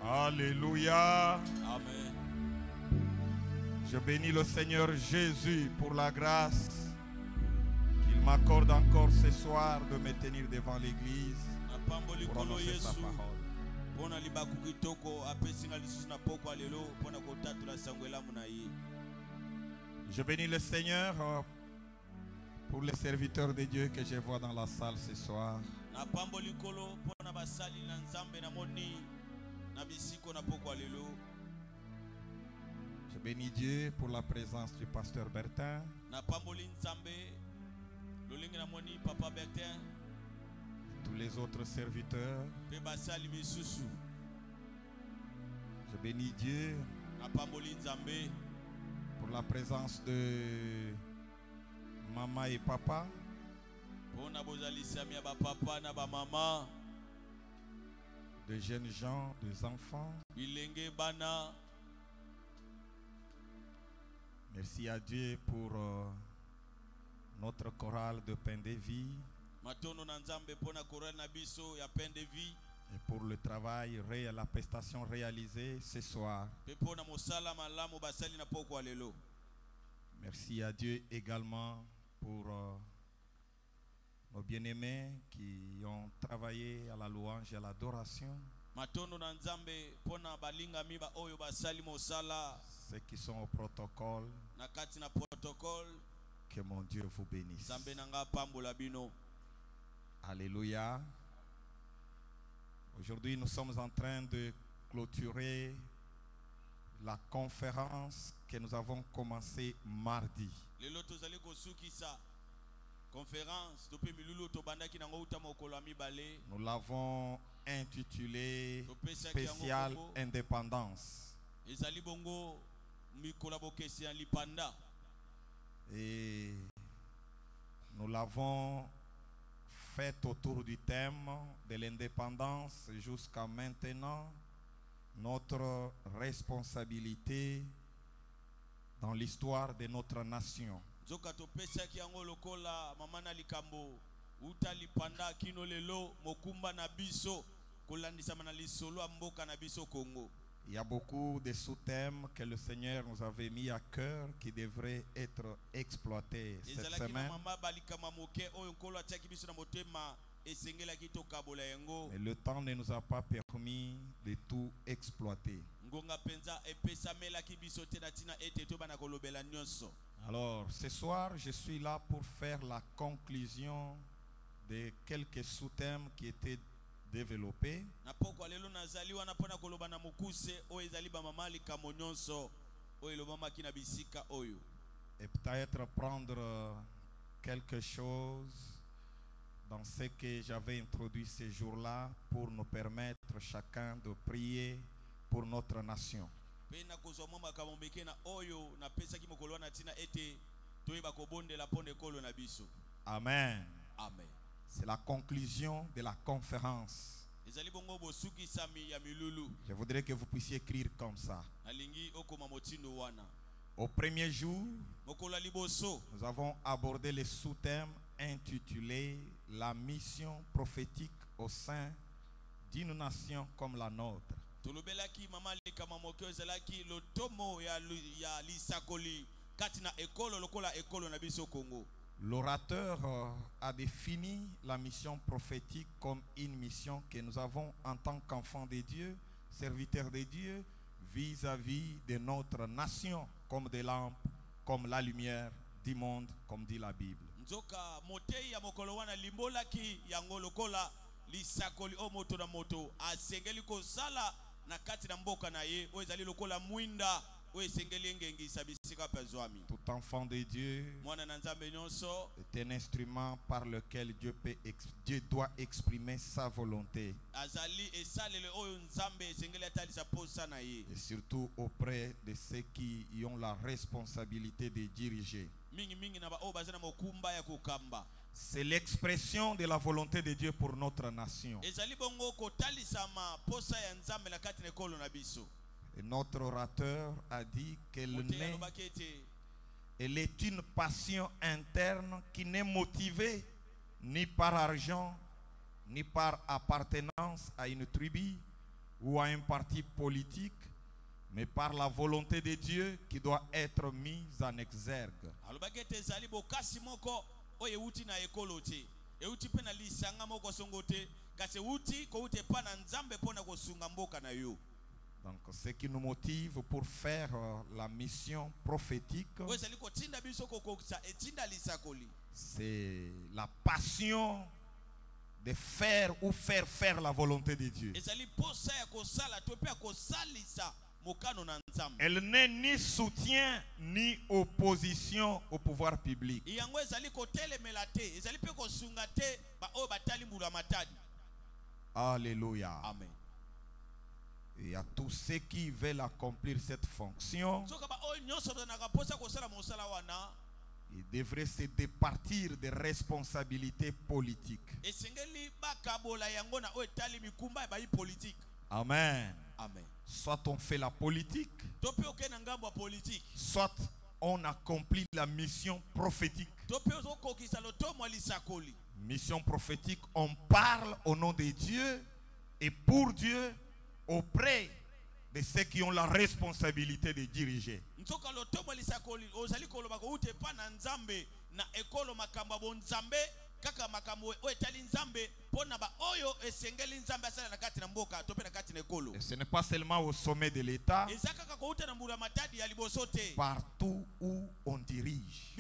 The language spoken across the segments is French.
Alléluia. Amen. Je bénis le Seigneur Jésus pour la grâce qu'il m'accorde encore ce soir de me tenir devant l'église pour annoncer sa parole. Je bénis le Seigneur pour les serviteurs de Dieu que je vois dans la salle ce soir. Je bénis Dieu pour la présence du pasteur Bertin. Tous les autres serviteurs. Je bénis Dieu pour la présence de maman et papa. De jeunes gens, des enfants. Merci à Dieu pour notre chorale de pain de vie. Et pour le travail et la prestation réalisée ce soir. Merci à Dieu également pour nos bien-aimés qui ont travaillé à la louange et à l'adoration. Ceux qui sont au protocole. Que mon Dieu vous bénisse. Alléluia. Aujourd'hui, nous sommes en train de clôturer la conférence que nous avons commencée mardi. Nous l'avons intitulé Spécial Indépendance. Et nous l'avons fait autour du thème de l'indépendance jusqu'à maintenant, notre responsabilité dans l'histoire de notre nation. Il y a beaucoup de sous-thèmes que le Seigneur nous avait mis à cœur qui devraient être exploités cette semaine. Mais le temps ne nous a pas permis de tout exploiter. Alors, ce soir, je suis là pour faire la conclusion de quelques sous-thèmes qui étaient développés. Et peut-être prendre quelque chose dans ce que j'avais introduit ces jours-là pour nous permettre chacun de prier pour notre nation. Amen. Amen. C'est la conclusion de la conférence. Je voudrais que vous puissiez écrire comme ça. Au premier jour, nous avons abordé le sous-thème intitulé La mission prophétique au sein d'une nation comme la nôtre. L'orateur a défini la mission prophétique comme une mission que nous avons en tant qu'enfants de Dieu, serviteurs de Dieu, vis-à-vis de notre nation, comme des lampes, comme la lumière du monde, comme dit la Bible. Tout enfant de Dieu est un instrument par lequel Dieu doit exprimer sa volonté. Et surtout auprès de ceux qui y ont la responsabilité de diriger. C'est l'expression de la volonté de Dieu pour notre nation. Et notre orateur a dit qu'elle est une passion interne qui n'est motivée ni par argent, ni par appartenance à une tribu, ou à un parti politique, mais par la volonté de Dieu qui doit être mise en exergue. Donc ce qui nous motive pour faire la mission prophétique, c'est la passion de faire ou faire la volonté de Dieu. Elle n'est ni soutien ni opposition au pouvoir public. Alléluia. Amen. Et à tous ceux qui veulent accomplir cette fonction, ils devraient se départir des responsabilités politiques. Amen. Amen. Soit on fait la politique, soit on accomplit la mission prophétique. Mission prophétique, on parle au nom de Dieu et pour Dieu auprès de ceux qui ont la responsabilité de diriger. Et ce n'est pas seulement au sommet de l'État, partout où on dirige.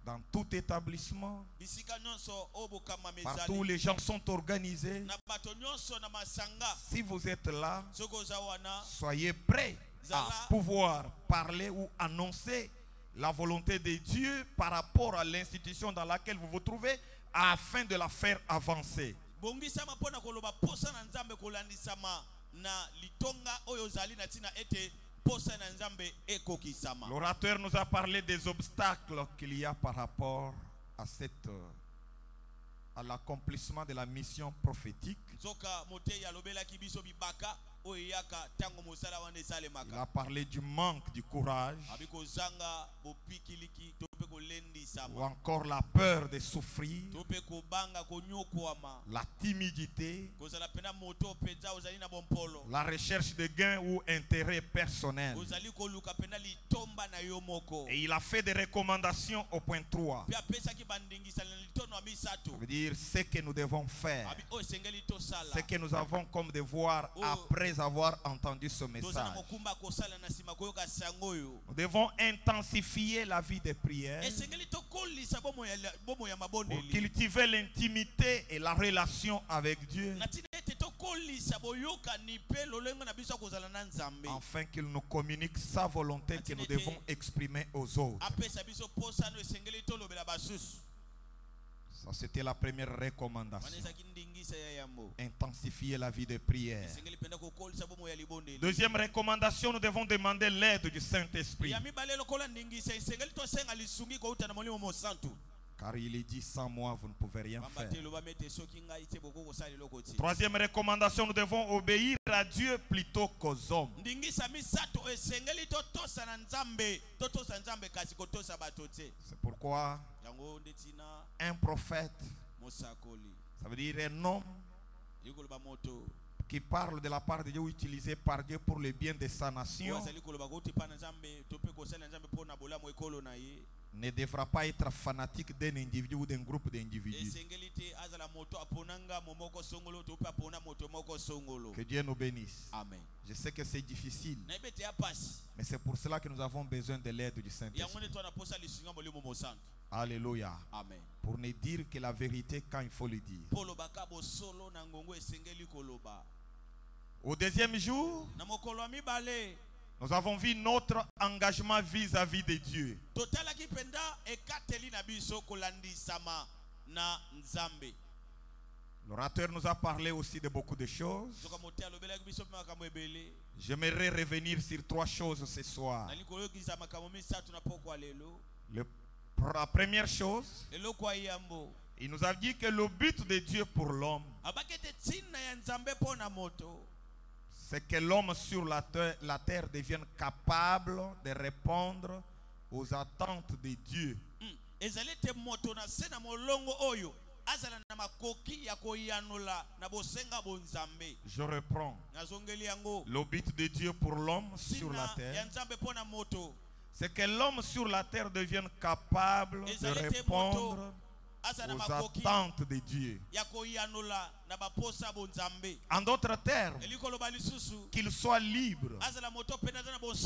Dans tout établissement, partout où les gens sont organisés, si vous êtes là, soyez prêts à pouvoir parler ou annoncer la volonté de Dieu par rapport à l'institution dans laquelle vous vous trouvez, afin de la faire avancer. L'orateur nous a parlé des obstacles qu'il y a par rapport à l'accomplissement de la mission prophétique. Il a parlé du manque du courage, ou encore la peur de souffrir, la timidité, la recherche de gains ou intérêts personnels. Et il a fait des recommandations au point 3. Ça veut dire ce que nous devons faire, ce que nous avons comme devoir après avoir entendu ce message. Nous devons intensifier la vie de prière pour cultiver l'intimité et la relation avec Dieu, afin qu'il nous communique sa volonté que nous devons exprimer aux autres. Ça, c'était la première recommandation. Intensifier la vie de prière. Deuxième recommandation, nous devons demander l'aide du Saint-Esprit. Car il est dit, sans moi, vous ne pouvez rien faire. Troisième recommandation, nous devons obéir à Dieu plutôt qu'aux hommes. C'est pourquoi un prophète, ça veut dire un homme qui parle de la part de Dieu, utilisé par Dieu pour le bien de sa nation, ne devra pas être fanatique d'un individu ou d'un groupe d'individus. Que Dieu nous bénisse. Amen. Je sais que c'est difficile, mais c'est pour cela que nous avons besoin de l'aide du Saint-Esprit. Alléluia. Amen. Pour ne dire que la vérité quand il faut le dire. Au deuxième jour, nous avons vu notre engagement vis-à-vis de Dieu. L'orateur nous a parlé aussi de beaucoup de choses. J'aimerais revenir sur 3 choses ce soir. La première chose, il nous a dit que le but de Dieu pour l'homme, c'est que l'homme sur la terre devienne capable de répondre aux attentes de Dieu. Je reprends. Le but de Dieu pour l'homme sur la terre, c'est que l'homme sur la terre devienne capable de répondre aux attentes de Dieu. En d'autres termes, qu'il soit libre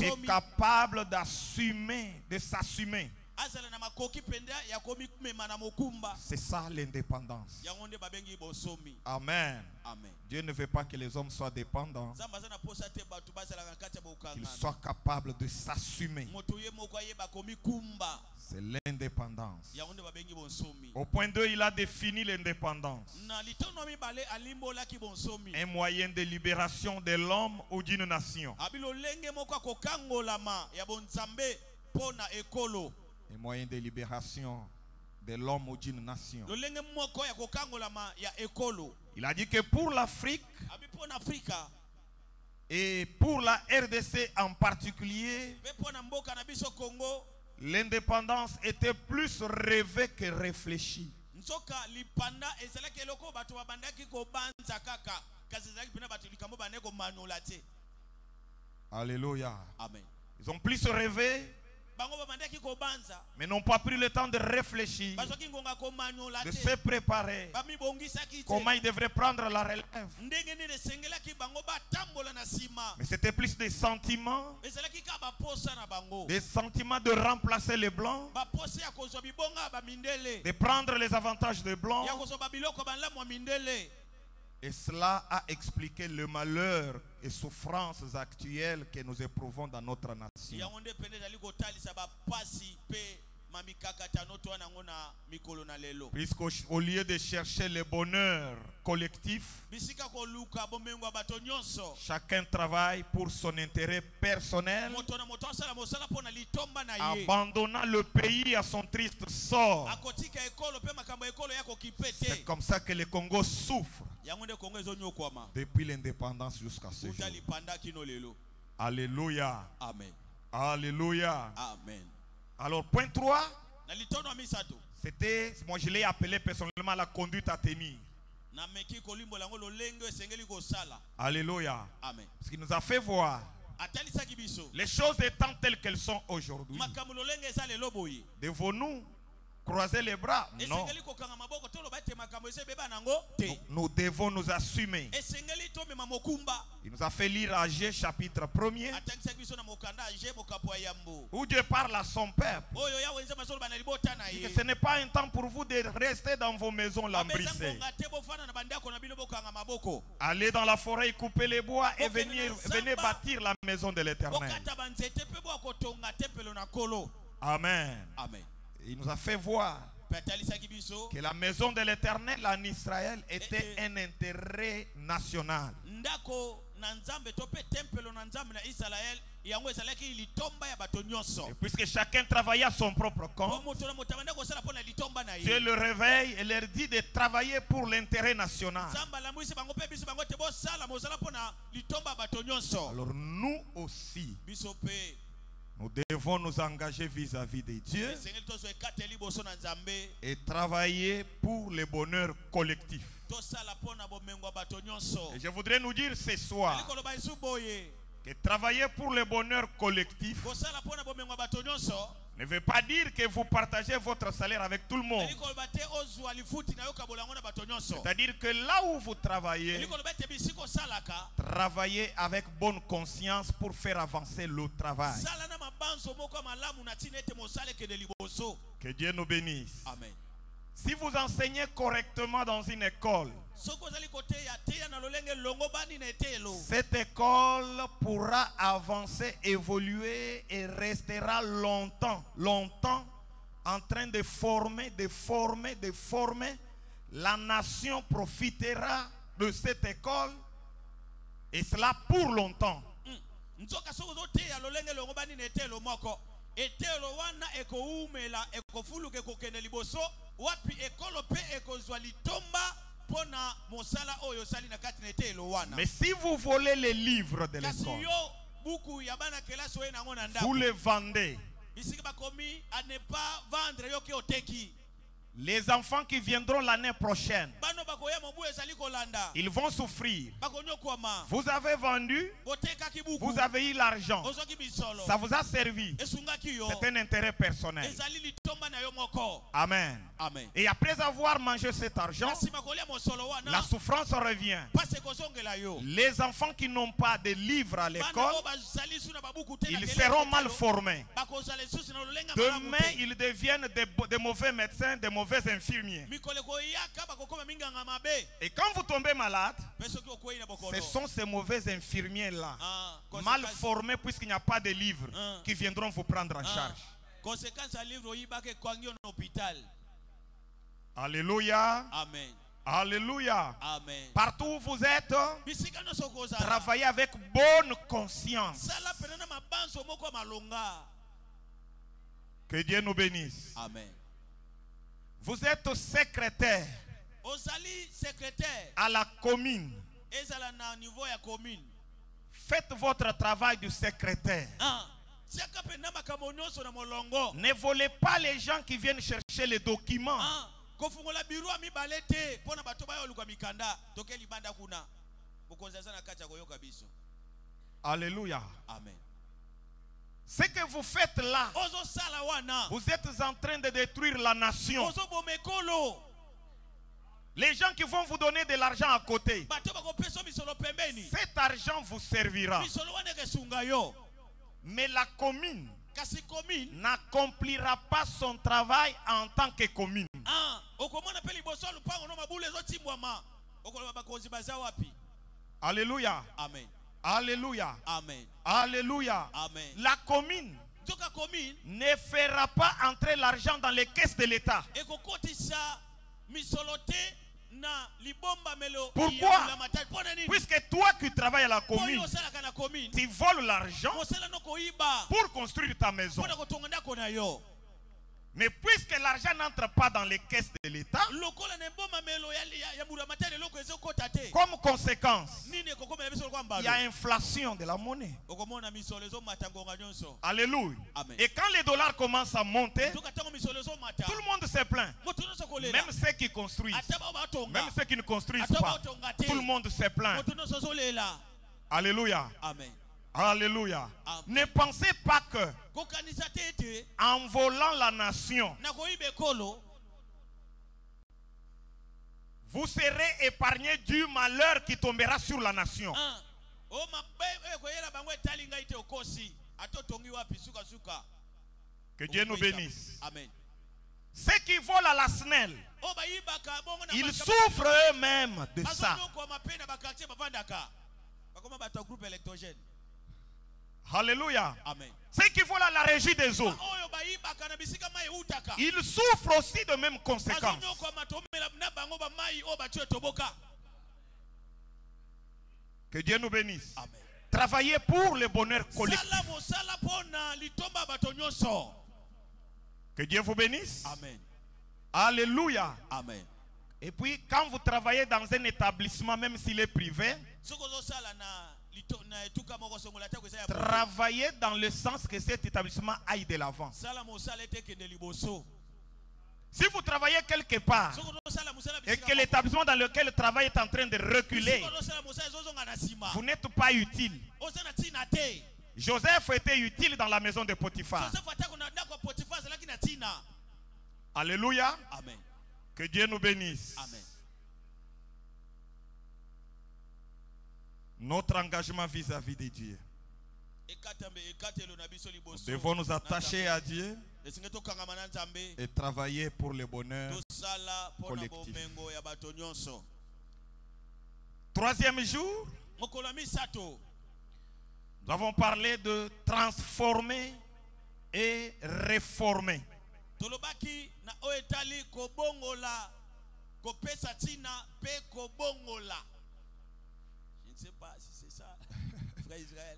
et capable d'assumer, de s'assumer. C'est ça l'indépendance. Amen. Dieu ne veut pas que les hommes soient dépendants, qu'ils soient capables de s'assumer. C'est l'indépendance. Au point 2, il a défini l'indépendance. Un moyen de libération de l'homme ou d'une nation. Un moyen de libération de l'homme ou d'une nation. Il a dit que pour l'Afrique et pour la RDC en particulier, l'indépendance était plus rêvée que réfléchie. Alléluia. Amen. Ils ont plus rêvé, mais n'ont pas pris le temps de réfléchir, de se préparer, comment ils devraient prendre la relève. Mais c'était plus des sentiments de remplacer les blancs, de prendre les avantages des blancs. Et cela a expliqué le malheur et souffrances actuelles que nous éprouvons dans notre nation. Puisqu'au lieu de chercher le bonheur collectif, chacun travaille pour son intérêt personnel, abandonnant le pays à son triste sort. C'est comme ça que le Congo souffre depuis l'indépendance jusqu'à ce jour. Alléluia. Amen. Alléluia. Amen. Alors, point 3, c'était, moi je l'ai appelé personnellement la conduite à tenir. Alléluia. Amen. Parce qu'il nous a fait voir les choses étant telles qu'elles sont aujourd'hui. Devons-nous croiser les bras? Non. Nous devons nous assumer. Il nous a fait lire Agé chapitre 1er, où Dieu parle à son peuple. Et que ce n'est pas un temps pour vous de rester dans vos maisons lambrissées. Allez dans la forêt, couper les bois et venez bâtir la maison de l'Éternel. Amen. Amen. Il nous a fait voir que la maison de l'Éternel en Israël était un intérêt national. Et puisque chacun travaillait à son propre compte, Dieu le réveille et leur dit de travailler pour l'intérêt national. Alors nous aussi, nous devons nous engager vis-à-vis de Dieu et travailler pour le bonheur collectif. Et je voudrais nous dire ce soir que travailler pour le bonheur collectif ne veut pas dire que vous partagez votre salaire avec tout le monde. C'est-à-dire que là où vous travaillez, travaillez avec bonne conscience pour faire avancer le travail. Que Dieu nous bénisse. Amen. Si vous enseignez correctement dans une école, cette école pourra avancer, évoluer et restera longtemps en train de former. La nation profitera de cette école et cela pour longtemps. Mais si vous volez les livres de l'école, vous les vendez, Les enfants qui viendront l'année prochaine, ils vont souffrir. Vous avez vendu, vous avez eu l'argent, ça vous a servi. C'est un intérêt personnel. Amen. Amen. Et après avoir mangé cet argent, la souffrance revient. Les enfants qui n'ont pas de livres à l'école, ils seront mal formés. Demain, ils deviennent des mauvais médecins, des mauvais infirmiers. Et quand vous tombez malade, ce sont ces mauvais infirmiers-là, mal formés puisqu'il n'y a pas de livres, qui viendront vous prendre en charge. Alléluia. Amen. Alléluia. Amen. Partout où vous êtes, travaillez avec bonne conscience. Que Dieu nous bénisse. Amen. Vous êtes secrétaire à la commune. Faites votre travail de secrétaire. Ne volez pas les gens qui viennent chercher les documents. Alléluia. Amen. Ce que vous faites là, vous êtes en train de détruire la nation. Les gens qui vont vous donner de l'argent à côté, cet argent vous servira. Mais la commune n'accomplira pas son travail en tant que commune. Alléluia. Amen. Alléluia. Amen. Alléluia. Amen. La commune ne fera pas entrer l'argent dans les caisses de l'État. Pourquoi? Puisque toi qui travailles à la commune, tu voles l'argent pour construire ta maison. Mais puisque l'argent n'entre pas dans les caisses de l'État, comme conséquence, il y a inflation de la monnaie. Alléluia. Amen. Et quand les dollars commencent à monter, tout le monde se plaint. Même ceux qui construisent, même ceux qui ne construisent pas, tout le monde se plaint. Alléluia. Amen. Alléluia. Amen. Ne pensez pas que en volant la nation, vous serez épargné du malheur qui tombera sur la nation. Que Dieu nous bénisse. Amen. Ceux qui volent à la SNEL, ils souffrent eux-mêmes de ça. Alléluia. Amen. Ceux qui volent à la régie des eaux, ils souffrent aussi de mêmes conséquences. Que Dieu nous bénisse. Amen. Travaillez pour le bonheur collectif. Que Dieu vous bénisse. Amen. Alléluia. Amen. Et puis quand vous travaillez dans un établissement, même s'il est privé, travaillez dans le sens que cet établissement aille de l'avant. Si vous travaillez quelque part et que l'établissement dans lequel le travail est en train de reculer, vous n'êtes pas utile. Joseph était utile dans la maison de Potiphar. Alléluia. Amen. Que Dieu nous bénisse. Amen. Notre engagement vis-à-vis de Dieu. Nous devons nous attacher à Dieu et travailler pour le bonheur collectif. Troisième jour, nous avons parlé de transformer et réformer. Je ne sais pas si c'est ça. Frère Israël.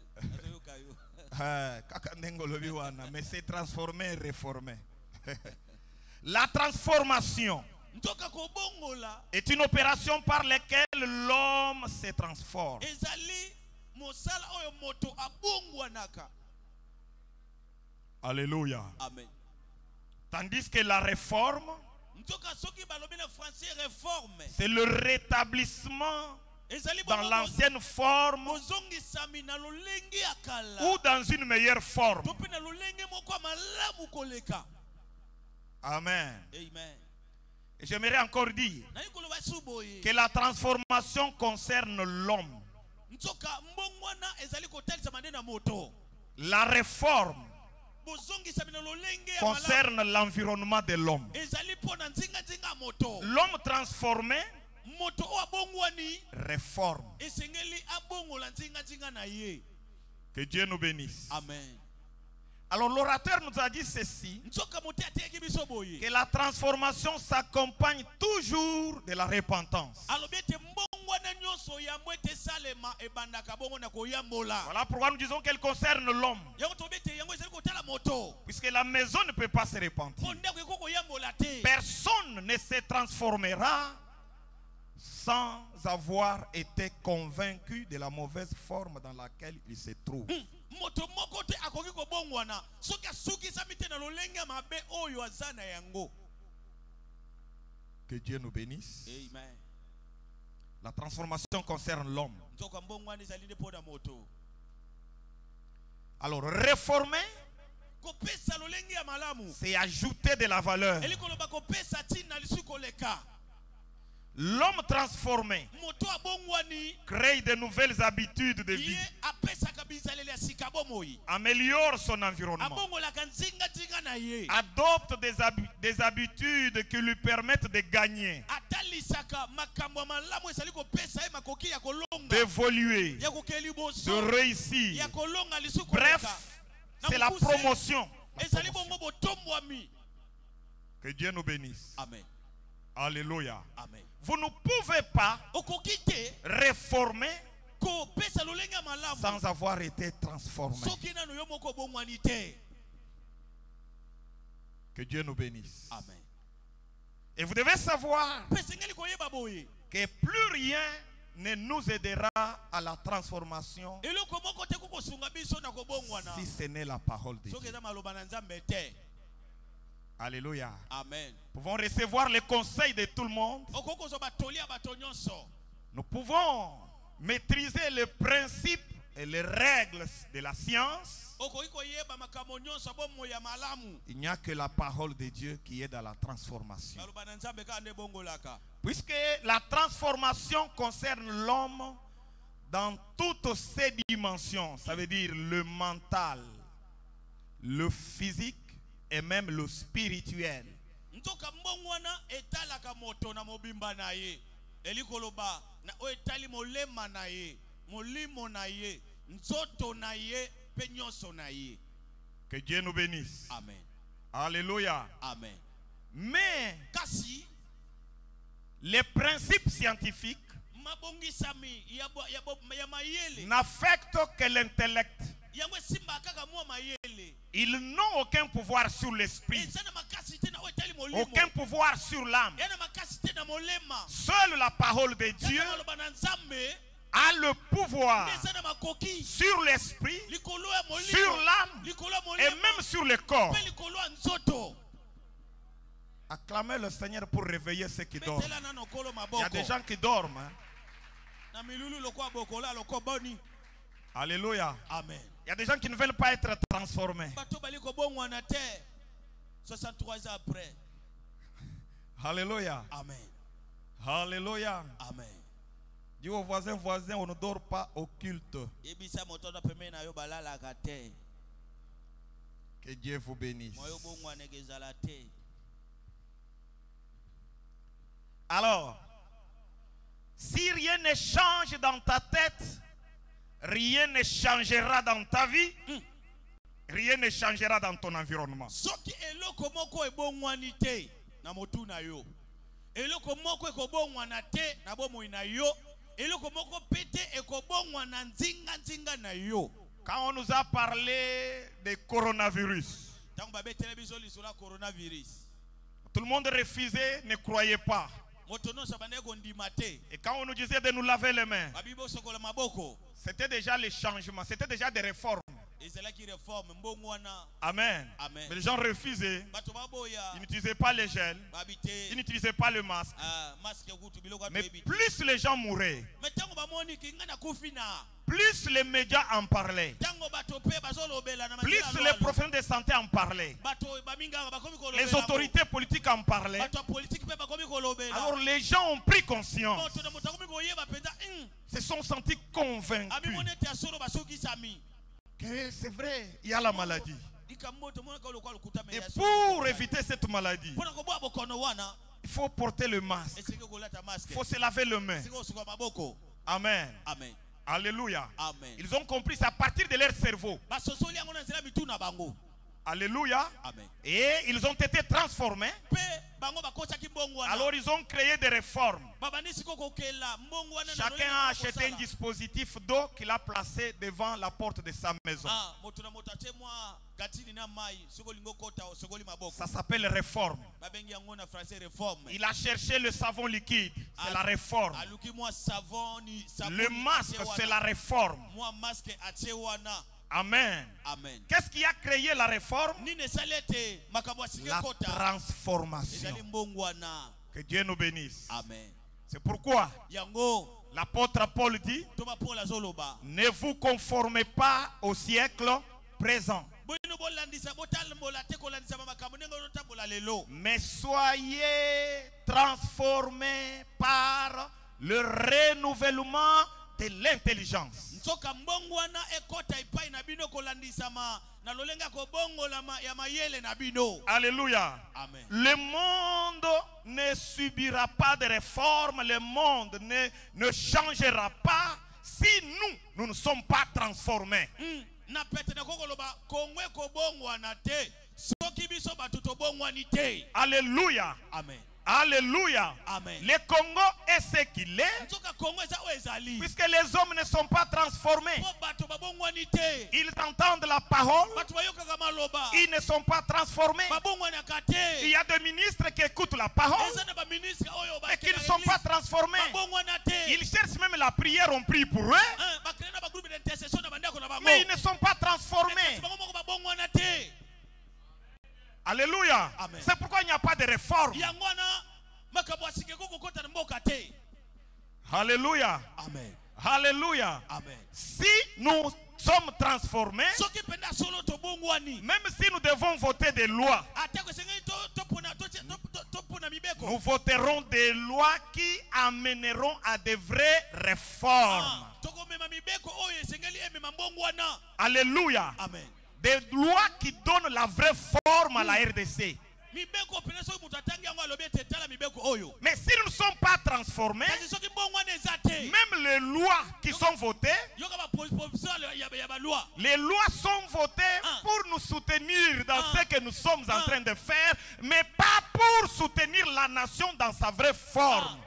Mais c'est transformer et réformer. La transformation est une opération par laquelle l'homme se transforme. Alléluia. Amen. Tandis que la réforme C'est le rétablissement dans l'ancienne forme ou dans une meilleure forme. Amen. Et j'aimerais encore dire que la transformation concerne l'homme. La réforme concerne l'environnement de l'homme. L'homme transformé réforme. Que Dieu nous bénisse. Amen. Alors l'orateur nous a dit ceci, que la transformation s'accompagne toujours de la repentance. Voilà pourquoi nous disons qu'elle concerne l'homme. Puisque la maison ne peut pas se repentir. Personne ne se transformera sans avoir été convaincu de la mauvaise forme dans laquelle il se trouve. Que Dieu nous bénisse. Amen. La transformation concerne l'homme. Alors réformer, c'est ajouter de la valeur. L'homme transformé crée de nouvelles habitudes de vie, améliore son environnement, adopte des habitudes qui lui permettent de gagner, d'évoluer, de réussir. Bref, c'est la promotion. Que Dieu nous bénisse. Amen. Alléluia. Amen. Vous ne pouvez pas réformer sans avoir été transformé. Que Dieu nous bénisse. Amen. Et vous devez savoir que plus rien ne nous aidera à la transformation si ce n'est la parole de Dieu. Alléluia. Amen. Nous pouvons recevoir les conseils de tout le monde. Nous pouvons maîtriser les principes et les règles de la science. Il n'y a que la parole de Dieu qui est dans la transformation. Puisque la transformation concerne l'homme dans toutes ses dimensions. Ça veut dire le mental, le physique et même le spirituel. Que Dieu nous bénisse. Amen. Alléluia. Amen. Mais les principes scientifiques n'affectent que l'intellect. Ils n'ont aucun pouvoir sur l'esprit, aucun pouvoir sur l'âme. Seule la parole de Dieu a le pouvoir sur l'esprit, sur l'âme et même sur le corps. Acclamez le Seigneur pour réveiller ceux qui dorment. Il y a des gens qui dorment. Hein? Alléluia. Amen. Il y a des gens qui ne veulent pas être transformés. 63 ans après. Alléluia. Amen. Alléluia. Amen. Dis aux voisins, on ne dort pas au culte. Que Dieu vous bénisse. Alors, si rien ne change dans ta tête, rien ne changera dans ta vie, rien ne changera dans ton environnement. Quand on nous a parlé de coronavirus, tout le monde refusait, ne croyait pas. Et quand on nous disait de nous laver les mains, c'était déjà les changements, c'était déjà des réformes. Amen. Mais les gens refusaient. Ils n'utilisaient pas les gels. Ils n'utilisaient pas le masque. Mais plus les gens mouraient, plus les médias en parlaient, plus les professionnels de santé en parlaient, les autorités politiques en parlaient. Alors les gens ont pris conscience, se sont sentis convaincus que c'est vrai, il y a la maladie. Et pour éviter cette maladie, il faut porter le masque. Il faut se laver les mains. Amen. Amen. Alléluia. Amen. Ils ont compris ça à partir de leur cerveau. Alléluia. Amen. Et ils ont été transformés. Alors ils ont créé des réformes. Chacun a acheté un dispositif d'eau qu'il a placé devant la porte de sa maison. Ça s'appelle réforme. Il a cherché le savon liquide, c'est la réforme. Le masque, c'est la réforme. Amen. Amen. Qu'est-ce qui a créé la réforme? La transformation. Que Dieu nous bénisse. Amen. C'est pourquoi l'apôtre Paul dit: ne vous conformez pas au siècle présent, mais soyez transformés par le renouvellement de l'intelligence. Alléluia. Amen. Le monde ne subira pas de réforme, le monde ne changera pas si nous ne sommes pas transformés. Alléluia. Amen. Alléluia. Amen. Le Congo est ce qu'il est, puisque les hommes ne sont pas transformés. Ils entendent la parole, ils ne sont pas transformés. Il y a des ministres qui écoutent la parole, mais qui ne sont pas transformés. Ils cherchent même la prière, on prie pour eux, mais ils ne sont pas transformés. Alléluia. C'est pourquoi il n'y a pas de réforme. Alléluia. Amen. Alléluia. Amen. Si nous sommes transformés, même si nous devons voter des lois, nous voterons des lois qui amèneront à de vraies réformes. Alléluia. Amen. Des lois qui donnent la vraie forme à la RDC. Mais si nous ne sommes pas transformés, même les lois qui sont votées, les lois sont votées pour nous soutenir dans ce que nous sommes en train de faire, mais pas pour soutenir la nation dans sa vraie forme.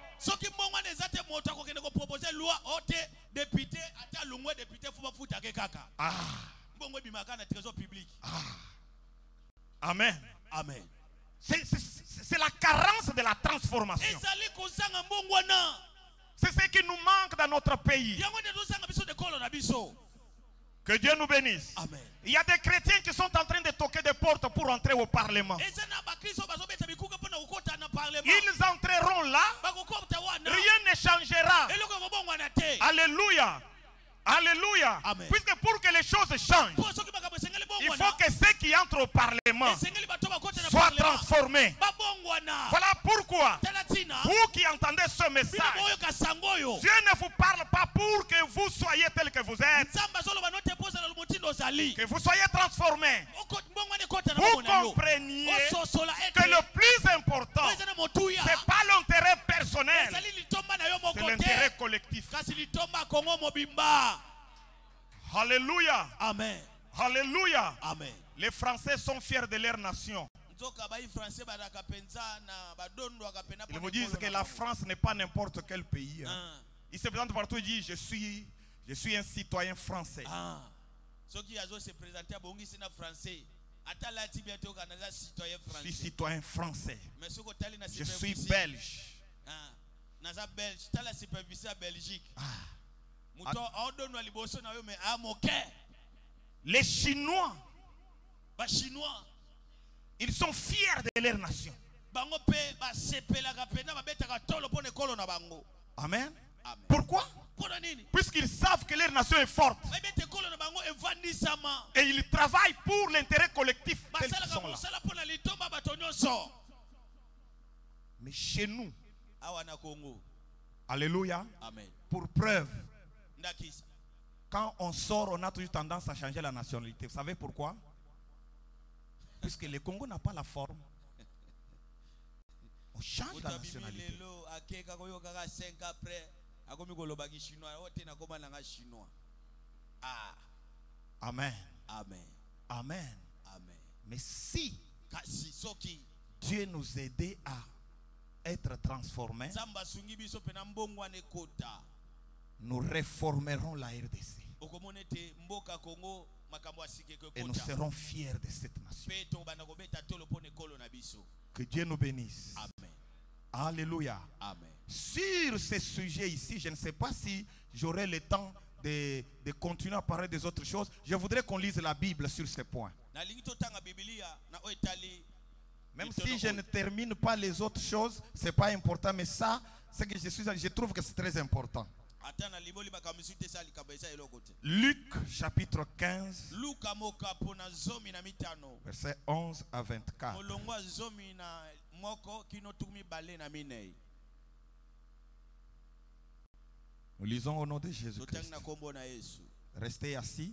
Amen. Amen. C'est la carence de la transformation. C'est ce qui nous manque dans notre pays. Que Dieu nous bénisse. Amen. Il y a des chrétiens qui sont en train de toquer des portes pour entrer au Parlement. Ils entreront là, rien ne changera. Alléluia. Alléluia. Amen. Puisque pour que les choses changent, il faut que ceux qui entrent au Parlement soient transformés. Voilà pourquoi, vous qui entendez ce message, Dieu ne vous parle pas pour que vous soyez tel que vous êtes, que vous soyez transformés. Vous compreniez que le plus important, ce n'est pas l'intérêt personnel, c'est l'intérêt collectif. Alléluia. Amen. Alléluia. Amen. Les Français sont fiers de leur nation. Ils vous disent que la France n'est pas n'importe quel pays. Ils se présentent partout et disent je suis un citoyen français. Je suis citoyen français. Je suis belge. Les Chinois, ba chinois ils sont fiers de leur nation. bango pe ba sepelaka pena ba betaka tolo pone kolo na bango. Amen. Amen. Pourquoi? Pona nini? Puisqu'ils savent que leur nation est forte. Ba bete kolo na bango evandisama. Et ils travaillent pour l'intérêt collectif tel qu'ils Basala sont ka là. mosala pona litomba bato nyonso. Mais chez nous, Awa na Congo. alléluia, Amen. pour preuve, Ndakisa. quand on sort, on a toujours tendance à changer la nationalité. Vous savez pourquoi? Puisque le Congo n'a pas la forme. On change la nationalité. Lelo akeka koyo kaka 5 après akomi koloba ki chinois ote na koma nanga chinois. Ah. Amen. Amen. Amen. Amen. Mais si Kasi soki Dieu nous aidait à être transformés, Zamba sungi biso pena mbongwa ne kota. nous réformerons la RDC. Okomonete mboka Congo makambo asike ko Et nous kota. serons fiers de cette nation. Peto bana ko beta tolo pone kolo na biso. Que Dieu nous bénisse. Amen. Alléluia. Amen. Sur ces sujets ici, je ne sais pas si j'aurai le temps de continuer à parler des autres choses. Je voudrais qu'on lise la Bible sur ces points. Na lingi to tanga Biblia na oetali. Même si je ne termine pas les autres choses, ce n'est pas important. Mais ça, c'est que je trouve que c'est très important. Atana liboli bakamisuite sali kabesa elokote. Luc chapitre 15, Luka moka pona zomi na mitano. versets 11 à 24. Molongwa zomi na moko kino tumi bale na minei. Nous lisons au nom de Jésus-Christ. Totang na kombo na Yesu. Restez assis.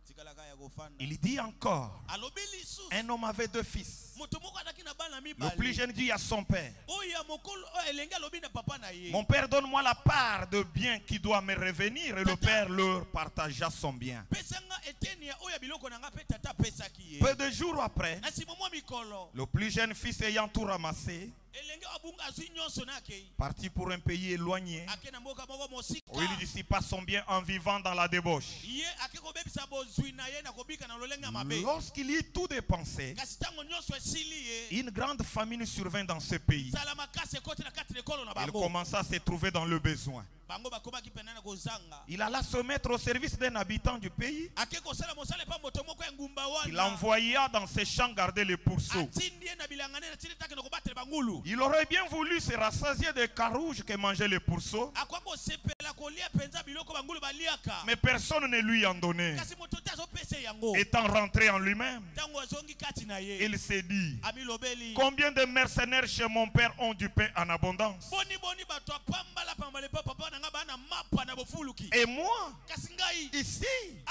Tikalaka ya gofanda. Il dit encore, Alobeli su. un homme avait 2 fils. Moto moko adaki na bana mi Le bale. plus jeune dit à son père, Oya mokolo elenga lobi na papa na ye. mon père, donne-moi la part de bien qui doit me revenir. Et le père leur partagea son bien. Pesanga eteni ya oya biloko na nga pe tata pesa ki ye. Peu de jours après, Na simo mwa mikolo. le plus jeune fils ayant tout ramassé, Elenge abunga azu nyonso na ke. partit pour un pays éloigné, Akena mboka moko mosika. où il dissipa son bien en vivant dans la débauche. Ye akeko bebisa bozwi na ye na kobika na lolenga mabe. Lorsqu'il y eut tout dépensé, Kasi tango nyonso esili ye. une grande famine survint dans ce pays. Salama kase kote na kati lekolo na Il bango. commença à se trouver dans le besoin. Bango bakomaki pena na kozanga. Il alla se mettre au service d'un habitant du pays. Akeko sala mosala pa moto moko ya ngumba wana. Il envoya dans ses champs garder les pourceaux. Atindi ye na bilanga ne na tili take na kobatela bangulu. Il aurait bien voulu se rassasier des carouges que mangeaient les pourceaux, Akwa kosepela kolia penza biloko bangulu baliaka. mais personne ne lui en donnait. Kasi moto te azopesa yango. Étant rentré en lui-même, Tango azongi kati na ye. il s'est dit, Ami lobeli. combien de mercenaires chez mon père ont du pain en abondance? Boni boni bato apambala pambale papa na nga bana mapa na bofuluki. Et moi, Kasi ngai ici,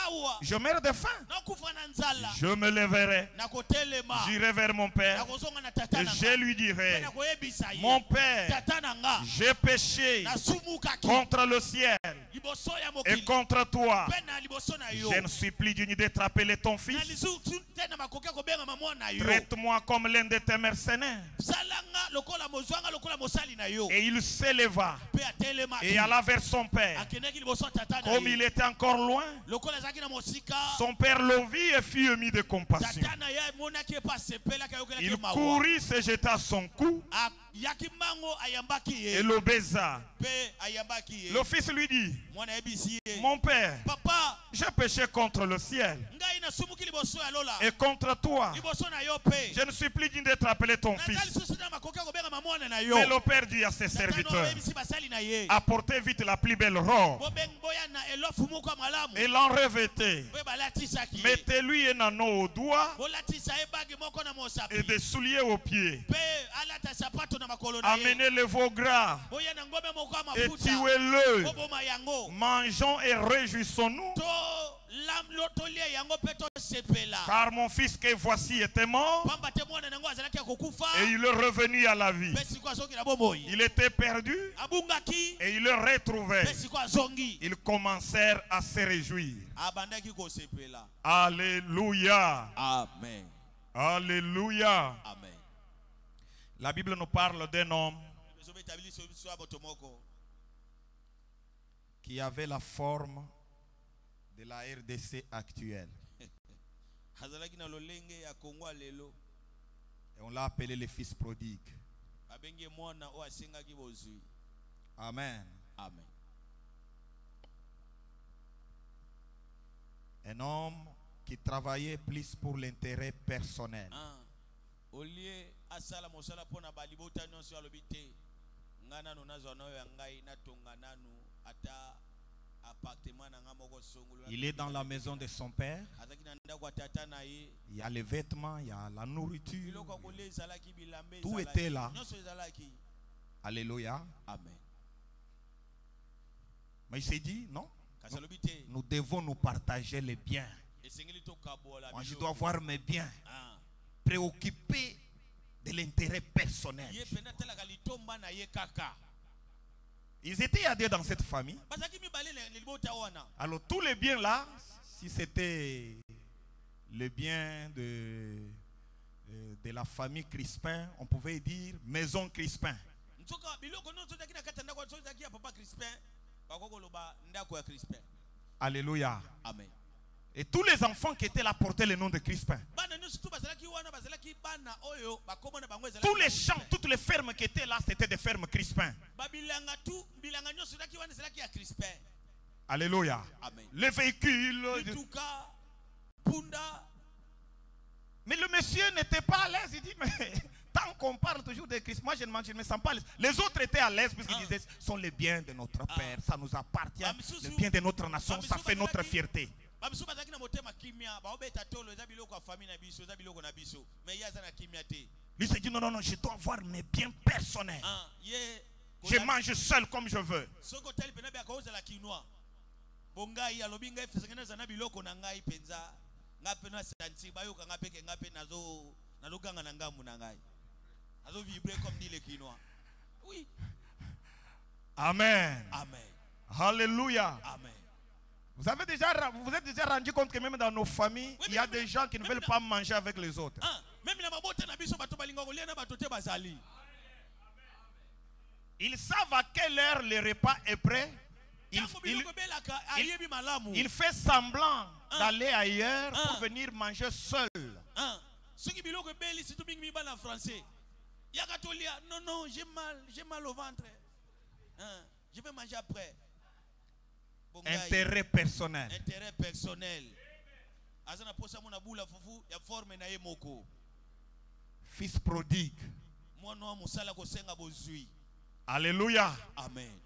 awa je meurs de faim. na kufa na nzala. Je me lèverai, Na kotelema. j'irai vers mon Na père kozonga na tata et na je nga. lui dirai, Na koyebisa ye. mon père, Tata na nga. j'ai péché Na sumukaki. contre le ciel Liboso ya et mokili. contre toi. Pena liboso na yo. Je ne suis plus digne d'être appelé ton Na fils. lisusu tena makoki kobenga mama na yo. Traite-moi comme l'un de tes mercenaires. Salanga lokola mozwanga lokola mosali na yo. Et il s'éleva Pe atelema. et alla vers son père. Akenaki liboso tata na Comme il ye. était encore loin, Lokola zaki na mosika. son père le vit et fut ému de compassion. Tata na ye monaki pa sepela ka yokela Il ke mawa. courut, se jeta à son cou Yaki mango ayambaki et ye. le baisa. Pe ayambaki ye. Le fils lui dit, Mwana ebisi ye. mon père, Papa, j'ai péché contre le ciel ngai na sumuki liboso ya lola. et contre toi. Liboso na yo pe. Je ne suis plus digne d'être appelé ton Na fils. tali susu na makoki kobenga mamona na yo. Mais le père dit à ses Tata no serviteurs, ebisi basali na ye. apportez vite la plus belle robe Bobeng boya na elofu moko ya malamu. et l'enrevêtez. Pe balatisaki ye. Mettez-lui un anneau au doigt Bolatisa ye bagi moko na mosapi. et des souliers aux pieds. Pe alata sapato na makolo na ye. Amenez le veau gras Boya na ngombe moko ya et mafuta. tuez-le. Boboma yango. Mangeons et réjouissons-nous, To lam lotolia yango pe to sepela. car mon fils que voici était mort Pamba te mwana nango azalaki ya kokufa. et il est revenu à la vie. Pe siko azongi na bomoi. Il était perdu Abungaki. et il le retrouvait. Pe siko azongi. Ils commencèrent à se réjouir. Abandaki kosepela. Alléluia. Amen. Alléluia. Amen. La Bible nous parle d'un homme qui avait la forme de la RDC actuelle. Et on l'a appelé le fils prodigue. Amen. Amen. Un homme qui travaillait plus pour l'intérêt personnel. Olie asala mosala pona balibota nyonso alobite ngana no nazo no yangai na tonga nanu ata appartement na ngamoko songolo. Il est dans la maison de son père. Il y a les vêtements, il y a la nourriture. Tout était là. Alléluia. Amen. Mais il s'est dit, non, nous devons nous partager les biens. Moi, je dois voir mes biens. Préoccupé de l'intérêt personnel. Ils étaient à deux dans cette famille. Alors tous les biens là, si c'était le bien de la famille Crispin, on pouvait dire maison Crispin. Alléluia. Amen. Et tous les enfants qui étaient là portaient le nom de Crispin. Tous les champs, toutes les fermes qui étaient là, c'était des fermes Crispin. Alléluia. Amen. Les véhicules. Mais le monsieur n'était pas à l'aise. Il dit, mais tant qu'on parle toujours de Christ, moi je ne me sens pas à l'aise. Les autres étaient à l'aise puisqu'ils disaient, ce sont les biens de notre Père, ça nous appartient, les biens de notre nation, ça fait notre fierté. Lui s'est dit, non, non, non, je dois avoir mes biens personnels. Je mange seul comme je veux. Amen. Amen. Alléluia. Amen. Vous êtes déjà rendu compte que même dans nos familles, il y a des gens qui ne veulent pas manger avec les autres. Ils savent à quelle heure le repas est prêt. Il fait semblant d'aller ailleurs pour venir manger seul. Non, non, j'ai mal au ventre. Je vais manger après. Intérêt personnel. Intérêt personnel. Fils prodigue. Alléluia. Amen.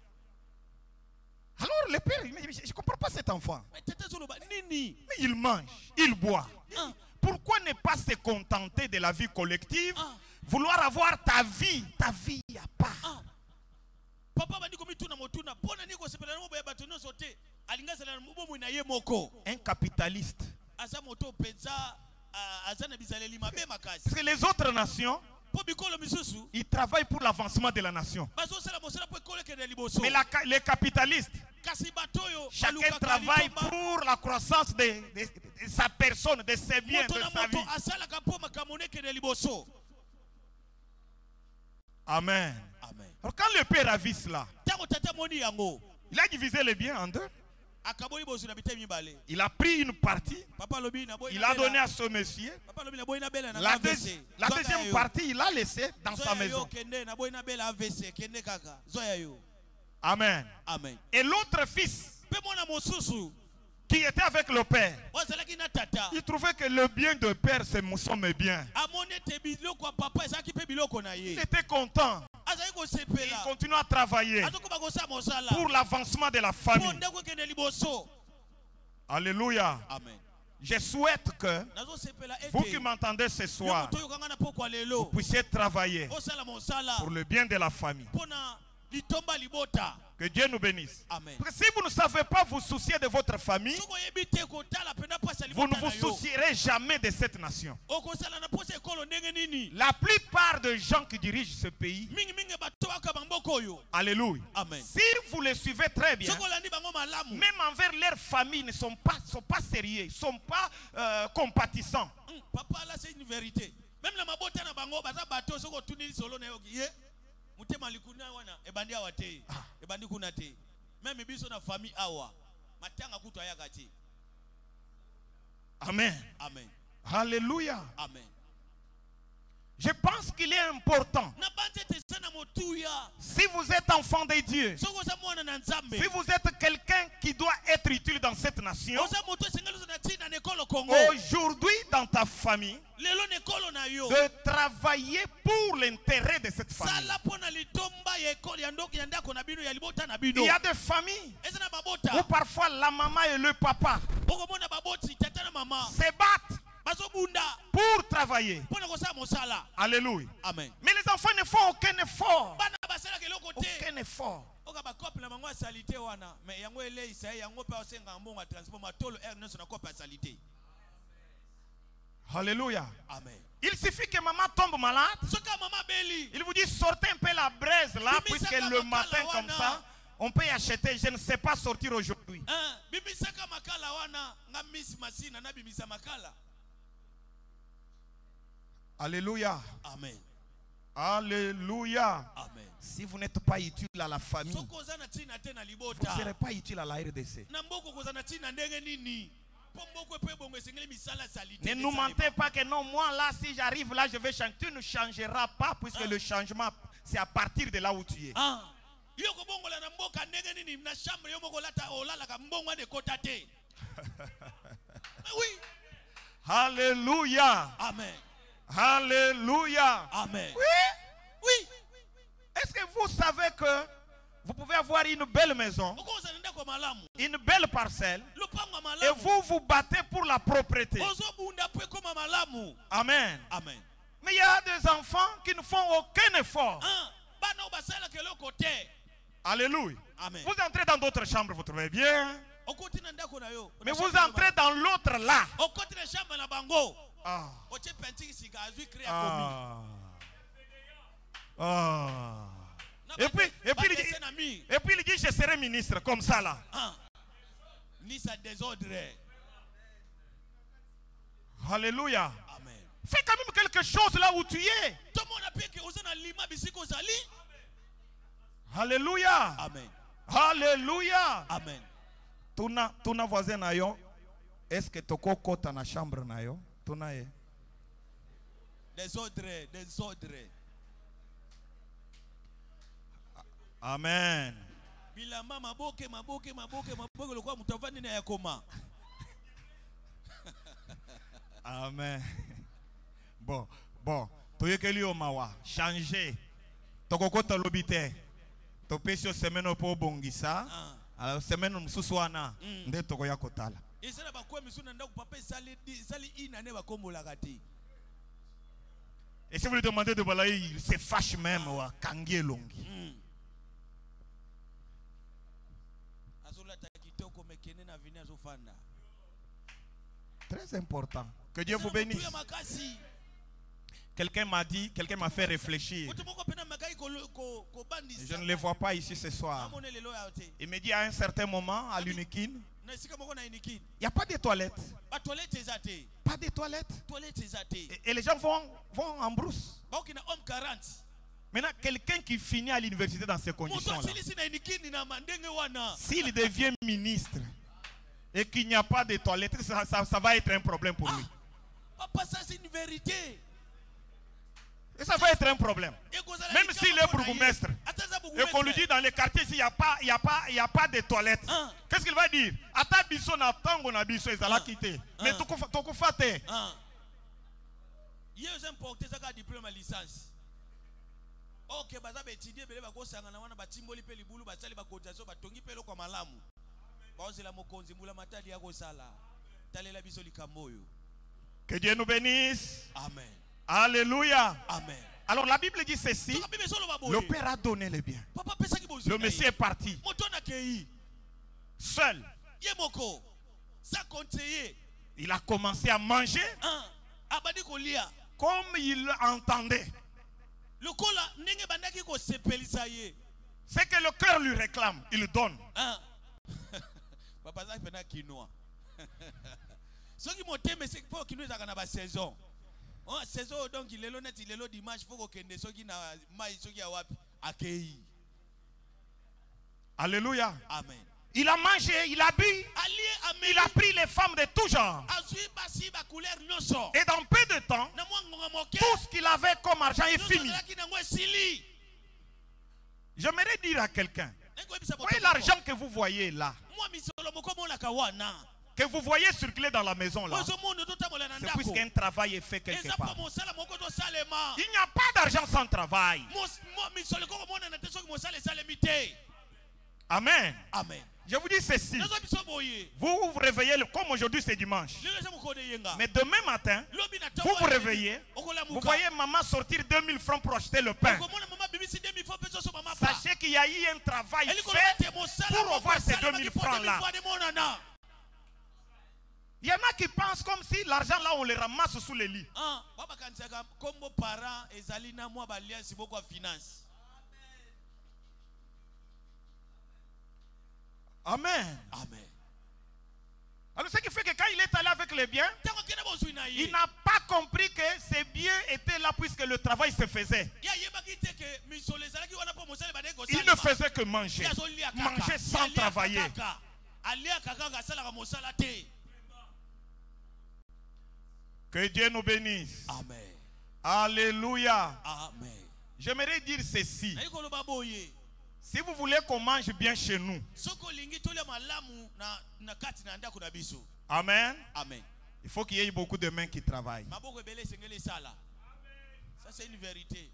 Alors le père, je ne comprends pas cet enfant. Mais il mange, il boit. Pourquoi ne pas se contenter de la vie collective? Vouloir avoir ta vie à part. Un capitaliste. Parce que les autres nations, ils travaillent pour l'avancement de la nation. Mais les capitalistes, chacun travaille pour la croissance de sa personne, de ses biens, de sa vie. Amen. Amen. Alors quand le père a vu cela, il a divisé les biens en deux. Il a pris une partie, il a donné à ce monsieur. La deuxième partie, il a laissé dans sa maison. Amen. Amen. Et l'autre fils qui était avec le père, il trouvait que le bien de père, sont mes biens. Il était content. Il continue à travailler pour l'avancement de la famille. Alléluia. Amen. Je souhaite que vous qui m'entendez ce soir, vous puissiez travailler pour le bien de la famille. Que Dieu nous bénisse. Amen. Parce que si vous ne savez pas vous soucier de votre famille, vous ne vous soucierez jamais de cette nation. La plupart des gens qui dirigent ce pays, alléluia, Amen. si vous les suivez très bien, même envers leur famille, ne sont pas sérieux, ne sont pas compatissants. Papa, là c'est une vérité. Même la mabota na bango baza bato soko tunili solo na yo ye mutema likuna wana ebandi awate ebandi kuna te. Même biso na famille awa matanga kutu ayakati. Amen. Amen. Alléluia. Amen. Je pense qu'il est important. Si vous êtes enfant de Dieu, si vous êtes quelqu'un qui doit être utile dans cette nation, aujourd'hui dans ta famille de travailler pour l'intérêt de cette famille. Il y a des familles où parfois la maman et le papa se battent pour travailler. Alléluia. Amen. Mais les enfants ne font aucun effort. Aucun effort. Alléluia. Amen. Il suffit que maman tombe malade. Il vous dit sortez un peu la braise là, puisque le matin comme ça, on peut y acheter. Je ne sais pas sortir aujourd'hui. Alléluia. Amen. Alléluia. Amen. Si vous n'êtes pas utile à la famille, vous ne serez pas utile à la RDC. Ne nous mentez pas que non, moi là, si j'arrive là, je vais changer. Tu ne changeras pas, puisque le changement, c'est à partir de là où tu es. Alléluia. Amen. Alléluia. Amen. Oui. Oui. Est-ce que vous savez que vous pouvez avoir une belle maison, une belle parcelle, et vous vous battez pour la propriété? Amen. Amen. Mais il y a des enfants qui ne font aucun effort. Alléluia. Amen. Vous entrez dans d'autres chambres, vous trouvez bien. Mais vous entrez dans l'autre là. Ah. Ah. Ah. Et puis il dit je serai ministre comme ça là. Alléluia. Amen. Fais quand même quelque chose là où tu es. Alléluia. Amen. Alléluia. Amen. Tuna voisin na yo. Est-ce que toko kota na chambre na yo? Tuna ye. Désordre. Amen. Amen. Bon. Toyekeli omawa. Changer. Tokokota lobite. Topesio semeno po bongisa. Alors semaine mususwana. Nde tokoya kotala. Et si vous lui demandez de balayer, il se fâche même. Kangie longi. Très important. Que Dieu vous bénisse. Quelqu'un m'a fait réfléchir. Je ne les vois pas ici ce soir. Il me dit à un certain moment, à l'Unikin, il n'y a pas de toilettes. Pas de toilettes. Et les gens vont en brousse. Maintenant, quelqu'un qui finit à l'université dans ces conditions-là, s'il devient ministre et qu'il n'y a pas de toilettes, ça va être un problème pour lui. Papa, ça c'est une vérité. Et ça va être un problème. Même s'il est bourgmestre et qu'on lui dit dans les quartiers s'il n'y a pas de toilettes, qu'est-ce qu'il va dire? Ata biso na tango na biso ezala quitté. Mais tokufate. Hier j'ai porté ça comme diplôme à licence. OK, baza ba étudier bele ba ko sangana wana ba timboli pe libulu ba sali ba cotisation ba tongi pe lo kwa malamu. Ba ozela mokonzi mbula matadi ya ko sala. Talela biso likamboyo. Que Dieu nous bénisse. Amen. Alléluia. Amen. Alors la Bible dit ceci. Le Père a donné le bien. Le Messie est parti. Seul. Il a commencé à manger comme il entendait. C'est que le cœur lui réclame. Il donne. Saison donc il est là net il est là dimanche faut que ne soki na mai soki awapi akei. Alléluia. Amen. Il a mangé, il a bu, il a pris les femmes de tout genre. Et dans peu de temps, tout ce qu'il avait comme argent est fini. J'aimerais dire à quelqu'un, voyez l'argent que vous voyez là, que vous voyez circuler dans la maison là, c'est puisqu'un travail est fait quelque part. Il n'y a pas d'argent sans travail. Amen. Amen. Je vous dis ceci. Vous vous réveillez, comme aujourd'hui c'est dimanche. Mais demain matin, vous vous réveillez, vous voyez maman sortir 2000 francs pour acheter le pain. Sachez qu'il y a eu un travail fait pour avoir ces 2000 francs là. Il y en a qui pensent comme si l'argent là on les ramasse sous les lits. Amen. Amen. Alors ce qui fait que quand il est allé avec les biens, il n'a pas compris que ces biens étaient là puisque le travail se faisait. Il ne faisait que manger. Manger sans travailler. Que Dieu nous bénisse. Amen. Alléluia. Amen. J'aimerais dire ceci. Si vous voulez qu'on mange bien chez nous, amen. Amen. Il faut qu'il y ait beaucoup de mains qui travaillent. Ça, c'est une vérité.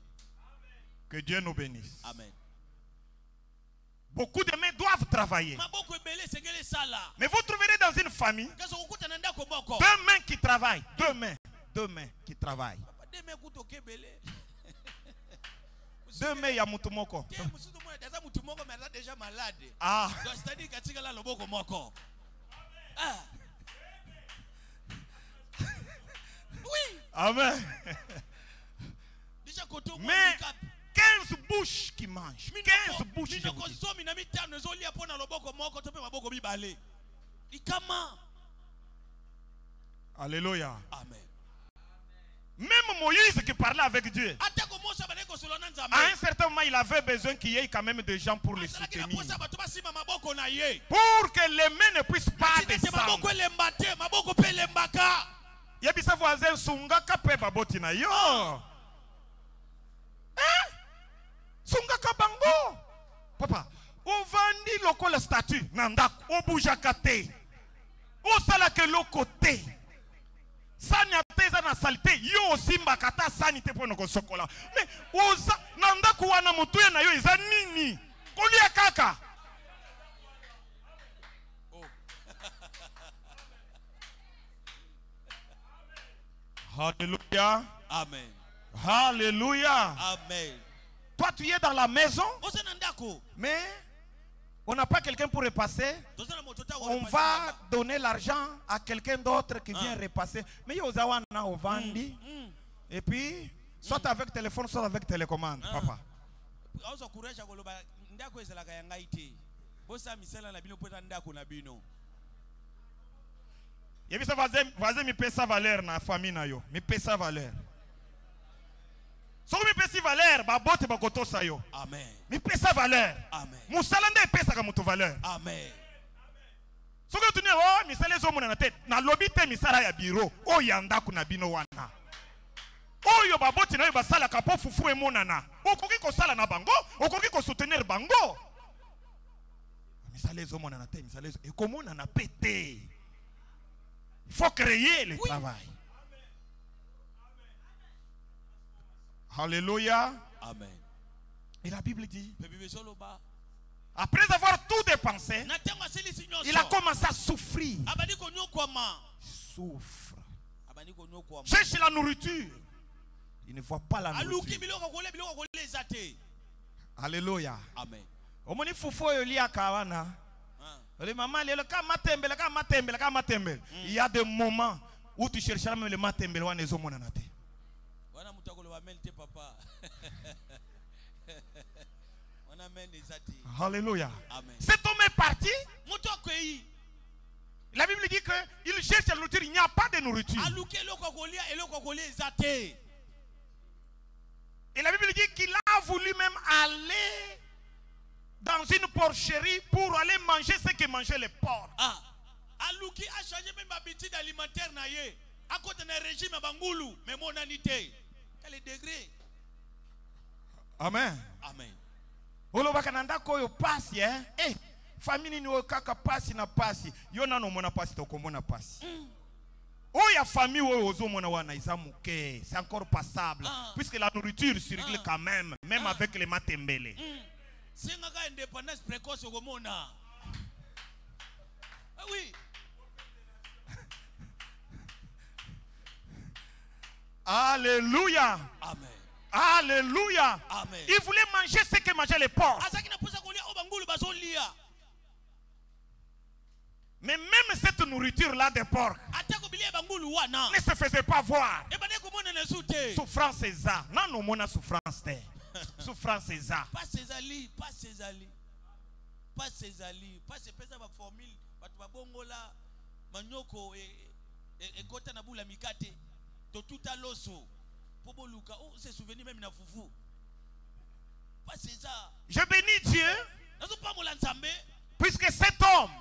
Que Dieu nous bénisse. Amen. Beaucoup de mains doivent travailler. Mais vous trouverez dans une famille 2 mains qui travaillent. 2 mains. 2 mains qui travaillent. 2 mains, il y a Mutumoko. Ah. Amen. Mais 15 bouches qui mangent. 15 bouches. Je vous dis. Alléluia. Amen. Même Moïse qui parlait avec Dieu, à un certain moment, il avait besoin qu'il y ait quand même des gens pour le soutenir. Pour que les mains ne puissent pas descendre. Il y a des voisins Sungaka pe baboti na yo. Sungaka bango. Papa, on vandi loko la statue nanda obujakate. O sala ke lokote. Sani ateza na salite yo simba kata sani te pono ko sokola. Mais oza nanda kuwana mutuye na yo eza nini? Kolia kaka. Alléluia. Amen. Alléluia. Amen. Toi, tu es dans la maison, mais on n'a pas quelqu'un pour repasser. On va donner l'argent à quelqu'un d'autre qui vient repasser. Mais il y a au Vandi. Et puis, soit avec téléphone, soit avec télécommande. Papa. Il y a voisin mi paie sa valeur na famille na yo. Mi paie sa valeur. So mi paie sa valeur, ba bote ba koto sa yo. Amen. Mi paie sa valeur. Amen. Musalande paie sa ka mutu valeur. Amen. So que tu ne oh mi sale zo mona na tête. Na lobby te mi sala ya bureau. O yanda ku na bino wana. O yo ba bote na yo ba sala ka po fufu e mona na. Okoki ko sala na bango, okoki ko soutenir bango. Mi sale zo mona na tête, mi sale zo e komona na pété. Il faut créer le travail. Alléluia. Amen. Et la Bible dit, après avoir tout dépensé, il a commencé à souffrir. Souffre. Cherche la nourriture. Il ne voit pas la nourriture. Alléluia. Amen. Il y a des moments où tu chercheras même le matembele. Alléluia. Cet homme est parti. La Bible dit qu'il cherche la nourriture. Il n'y a pas de nourriture. Et la Bible dit qu'il a voulu même aller dans une porcherie pour aller manger ce que mangeaient les porcs. Aluki a changé même l'habitude alimentaire na ye. À côté d'un régime à Bangulu, mais mon anité. Quel est le degré? Amen. Amen. Olobakananda koyo passe hein. famille ni kaka pasi na pasi. Yo na no mona pasi to komona pasi. Oh ya famille wo ozo mona wana izamuke, c'est encore passable puisque la nourriture circule quand même avec les matembele. Singa ka indépendance précoce komona. Ah oui. Alléluia. Amen. Alléluia. Amen. Il voulait manger ce que mangeaient les porcs. Mais même cette nourriture-là des porcs ne se faisait pas voir. Souffrance c'est ça. Non, non, mon souffrance. Souffrance c'est ça. Pas Césali, pas Césali. Pas Césali. Pas Césali, ma formule. Bongola, Manyoko et Gota Nabula Mikate. Tout à l'osso. Pour Luka, oh, c'est souvenir même na foufou. Pas César. Je bénis Dieu. Puisque cet homme,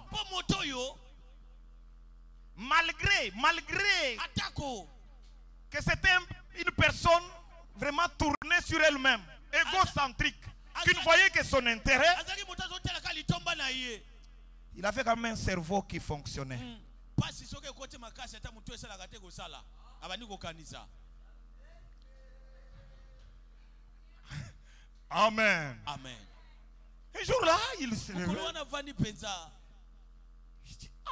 malgré que c'était une personne vraiment tournée sur elle-même, égocentrique, qui ne voyait que son intérêt, il avait quand même un cerveau qui fonctionnait. Amen. Amen. Un jour là, il se lève. Je dis, ah,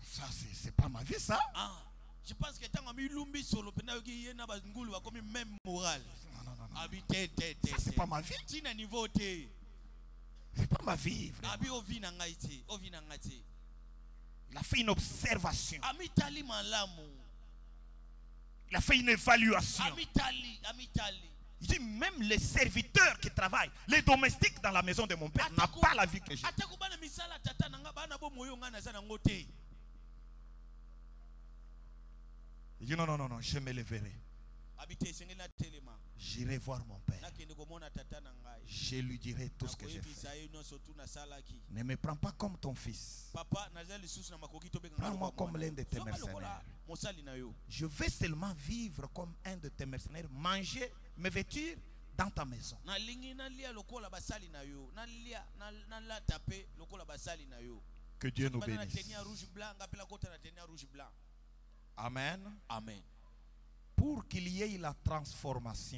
ça c'est pas ma vie ça. Ah, je pense que tant ami lumbi solo pena yoki yena ba ngulu ba comme même moral. Non. Habité. Ça c'est pas ma vie. Tina niveau té. C'est pas ma vie. Abi ovina ngaiti, ovina ngati. Il a fait une observation. Amitali malamu. Il a fait une évaluation. Amitali. Il dit même les serviteurs qui travaillent, les domestiques dans la maison de mon père n'ont pas la vie que j'ai. Il dit non, je me lèverai. J'irai voir mon père. Je lui dirai tout ce que j'ai fait. Ne me prends pas comme ton fils. Prends-moi comme l'un de tes mercenaires. Je vais seulement vivre comme un de tes mercenaires, manger, me vêtir dans ta maison. Que Dieu nous bénisse. Amen. Amen. Pour qu'il y ait la transformation,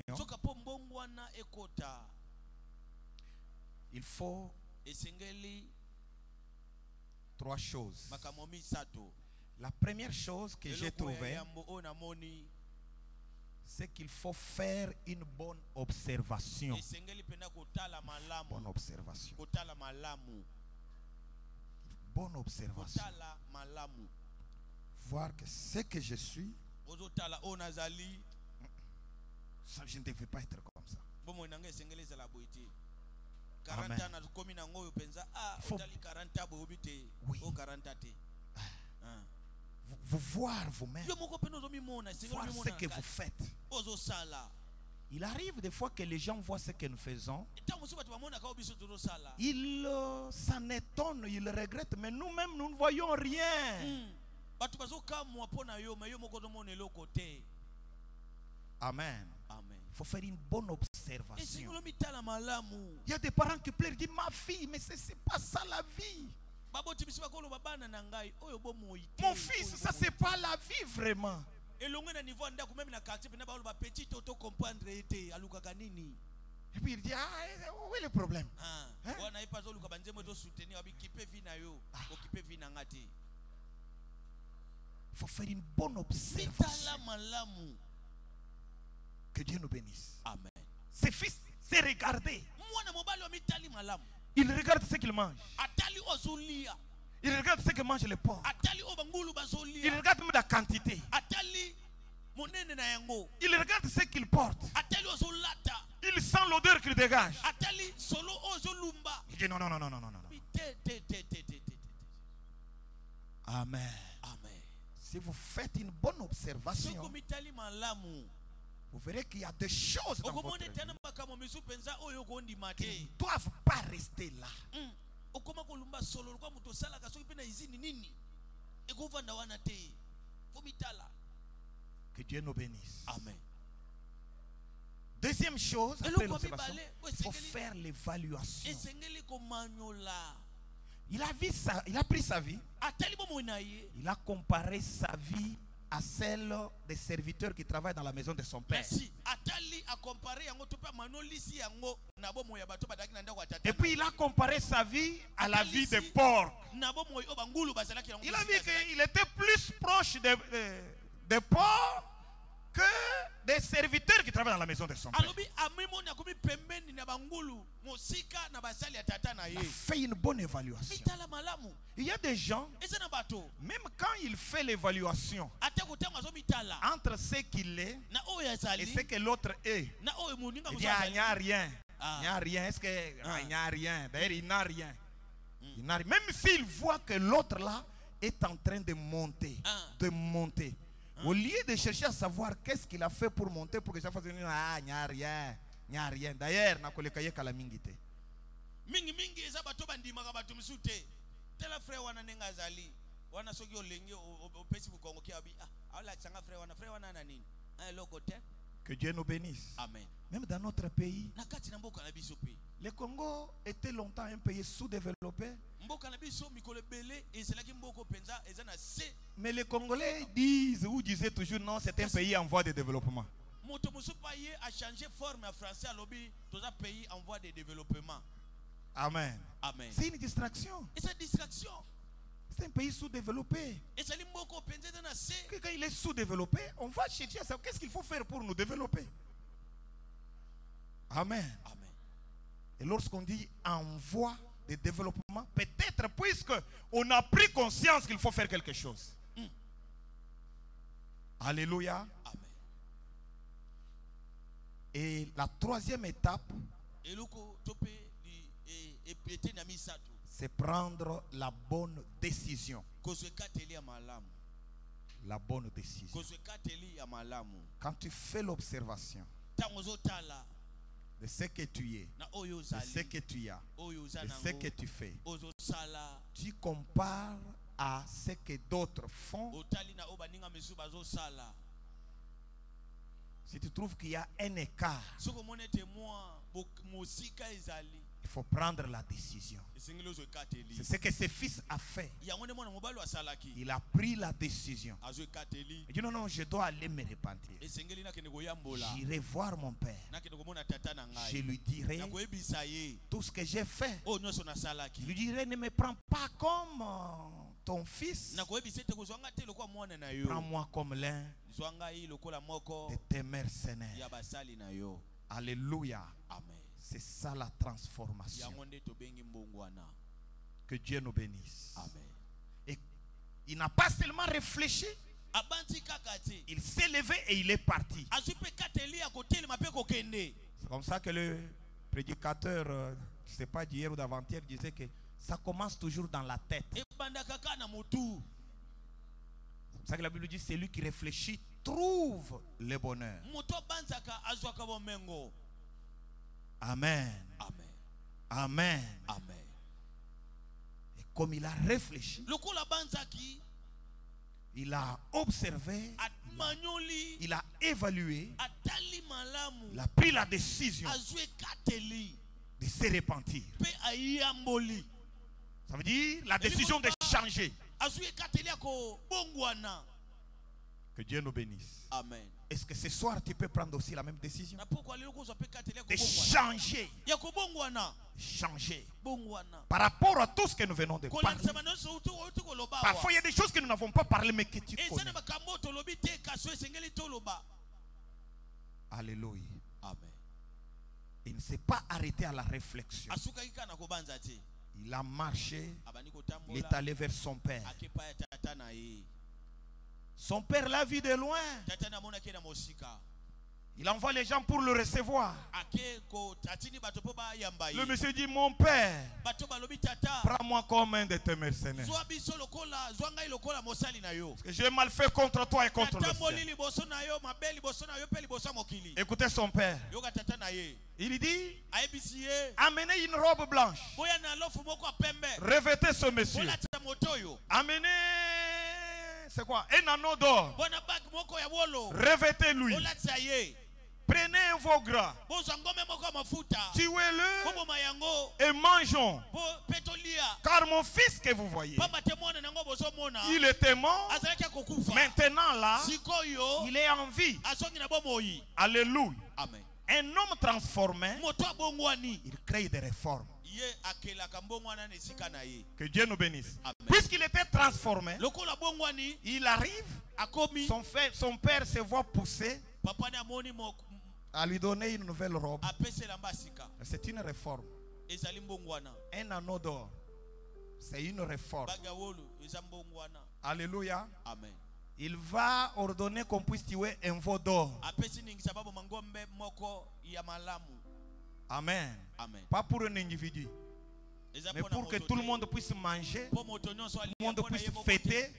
il faut 3 choses. La première chose que j'ai trouvée, c'est qu'il faut faire une bonne observation. Bonne observation. Bonne observation. Voir que ce que je suis, ça, je ne devais pas être comme ça. Amen. Vous voir vous-même, voir ce que vous faites. Il arrive des fois que les gens voient ce que nous faisons, ils s'en étonnent, ils regrettent, mais nous-mêmes nous ne voyons rien. Amen. Il faut faire une bonne observation. Il y a des parents qui pleurent, disent ma fille, mais c'est pas ça la vie. Mon fils, ça c'est pas la vie vraiment. Et puis il dit, ah, où est le problème? Il faut faire une bonne observation. Que Dieu nous bénisse. Amen. Ses fils, c'est regarder. Il regarde ce qu'il mange. Il regarde ce que mangent les porcs. Il regarde même la quantité. Il regarde ce qu'il porte. Il sent l'odeur qu'il dégage. Il dit non. Amen. Si vous faites une bonne observation, vous verrez qu'il y a des choses dans votre vie qui ne doivent pas rester là. Que Dieu nous bénisse. Amen. Deuxième chose, après l'observation, il faut Eloko faire l'évaluation. esengeli komanyola. Il a pris sa vie, Atali bomoi na ye. il a comparé sa vie à celle des serviteurs qui travaillent dans la maison de son père. Merci. Atali a comparé yango to pa manolisi yango na bomoi ya bato badaki na ndako atata. Et puis il a comparé sa vie à la vie des porcs. Na bomoi o bangulu bazalaki yango. Il a vu qu'il était plus proche des porcs que des serviteurs qui travaillent dans la maison de son père. Alobi amimoni akomi pembeni na bangulu mosika na basali atata na Il a ye. fait une bonne évaluation. Mitala malamu. Il y a des gens, Eza na bato. même quand il fait l'évaluation Ate kutama zo mitala. entre ce qu'il est Na oyo et ezali. ce que l'autre est, Na oyo muninga il dit ah, il n'y a mozali. rien. Il n'y a rien. Est-ce que il n'y a rien? D'ailleurs, il n'a rien. Il n'a rien. Même s'il voit que l'autre là est en train de monter, de monter. Au lieu de chercher à savoir qu'est-ce qu'il a fait pour monter, pour que ça fasse ah, il n'y a rien. Il n'y a rien. D'ailleurs, na kolekaye kalamingite. Mingi eza bato bandimaka bato misute. Tela frère wana nenga zali. Wana soki olenge opesi bukongo ki abi. Ah, ala tsanga frère wana na nini? Un loko te. Que Dieu nous bénisse. Amen. Même dans notre pays, Na kati na mboka na biso pe. le Congo était longtemps un pays sous-développé. Mboka na biso mikolo bele ezelaki mboko penza eza na se. Mais les Congolais disent ou disaient toujours non, c'est un pays en voie de développement. Moto musupa ye a changé forme en français alobi toza pays en voie de développement. Amen. Amen. C'est une distraction. Et cette distraction. C'est un pays sous-développé. Ezali mboko penza eza na se. Quand il est sous-développé, on va chercher à savoir qu'est-ce qu'il faut faire pour nous développer. Amen. Amen. Et lorsqu'on dit en voie de développement, peut-être puisque on a pris conscience qu'il faut faire quelque chose. Alléluia. Amen. Et la troisième étape, Eloko tope li epete na misato. c'est prendre la bonne décision. Kozwe kateli ya malamu. La bonne décision. Kozwe kateli ya malamu. Quand tu fais l'observation Tango zotala de ce que tu es, na oyo de ce zali. que tu as, Oyo de zanango. ce que tu fais, Ozo sala. tu compares à ce que d'autres font. Otali na obaninga misu bazo sala. Si tu trouves qu'il y a un écart, Soko monete moi mosika ezali. il faut prendre la décision. Esengeli ozo kateli. C'est ce que ce fils a fait. Yango ne mwana mobali asalaki. Il a pris la décision. Azo kateli. Il dit non, non, je dois aller me repentir. Esengeli na kende koyambola. J'irai voir mon père. Na kende komona tata na Je ngai. lui dirai Na koyebisa ye. tout ce que j'ai fait. O nyonso Je nasalaki. lui dirai ne me prends pas comme ton fils. Na koyebisa te kozwanga te lokola mwana na yo. Prends-moi comme l'un Zwanga yi lokola moko de tes mercenaires. ya basali na yo. Alléluia. Amen. C'est ça la transformation. Yango nde tobengi mbongwana. Que Dieu nous bénisse. Amen. Et il n'a pas seulement réfléchi, Abanti kaka te. il s'est levé et il est parti. Azwi pe kateli ya kotelema pe kokende. C'est comme ça que le prédicateur, je ne sais pas d'hier ou d'avant-hier, disait que ça commence toujours dans la tête. Ebanda kaka na motu. C'est pour ça que la Bible dit celui qui réfléchit trouve le bonheur. Moto banzaka azwaka bomengo. Amen. Amen. Amen. Amen. Et comme il a réfléchi, Lokola banzaki il a observé, amanyoli il a évalué, atali malamu. il a pris la décision Azwe kateli de se repentir. pe ayamboli. Ça veut dire la décision de changer. Azwe kateli ako bongwana. Que Dieu nous bénisse. Amen. Est-ce que ce soir tu peux prendre aussi la même décision? Na poko alilo kozwa pe kateli ako De bongwana. changer. Ya kobongwana. Changer. Bongwana. Par rapport à tout ce que nous venons de parler. Kolanisa manonso utu koloba. Parfois il y a des choses que nous n'avons pas parlé mais que tu Eza connais. na makambo tolobi te kaso esengeli toloba. Alléluia. Amen. Il ne s'est pas arrêté à la réflexion. Asukaki kana kobanza te. Il a marché. Abani Il kotambola. est allé vers son père. Akepa ya tata na ye. Son père l'a vu de loin. Tata na mona ke na mosika. Il envoie les gens pour le recevoir. Ake ko tatini bato po ba yamba ye. Le monsieur dit, mon père, Bato balobi tata. prends-moi comme un de tes mercenaires. Zwa biso lokola zwanga lokola mosali na yo. Parce que j'ai mal fait contre toi et contre le Tatamboli ciel. liboso na yo mabeli liboso na yo pe liboso mokili. Écoutez son père. Yoka tata na ye. Il dit, Ayebisi ye. amenez une robe blanche. Boya na lofu moko pembe. Revêtez ce monsieur. Bola tata motoyo. Amenez, c'est quoi? Un anneau d'or. Bona bag moko ya wolo. Revêtez-lui. Bola tsa ye. Prenez un veau gras, tuez-le et mangeons. Car mon fils que vous voyez, il était mort, maintenant là, il est en vie. Alléluia. Amen. Un homme transformé, il crée des réformes. Que Dieu nous bénisse. Puisqu'il était transformé, il arrive, son père se voit pousser à lui donner une nouvelle robe. C'est une réforme. Un anneau d'or, c'est une réforme. Alléluia. Amen. Il va ordonner qu'on puisse tuer un veau d'or. Amen. Amen. Pas pour un individu, mais pour que tout le monde puisse manger, tout le monde puisse fêter.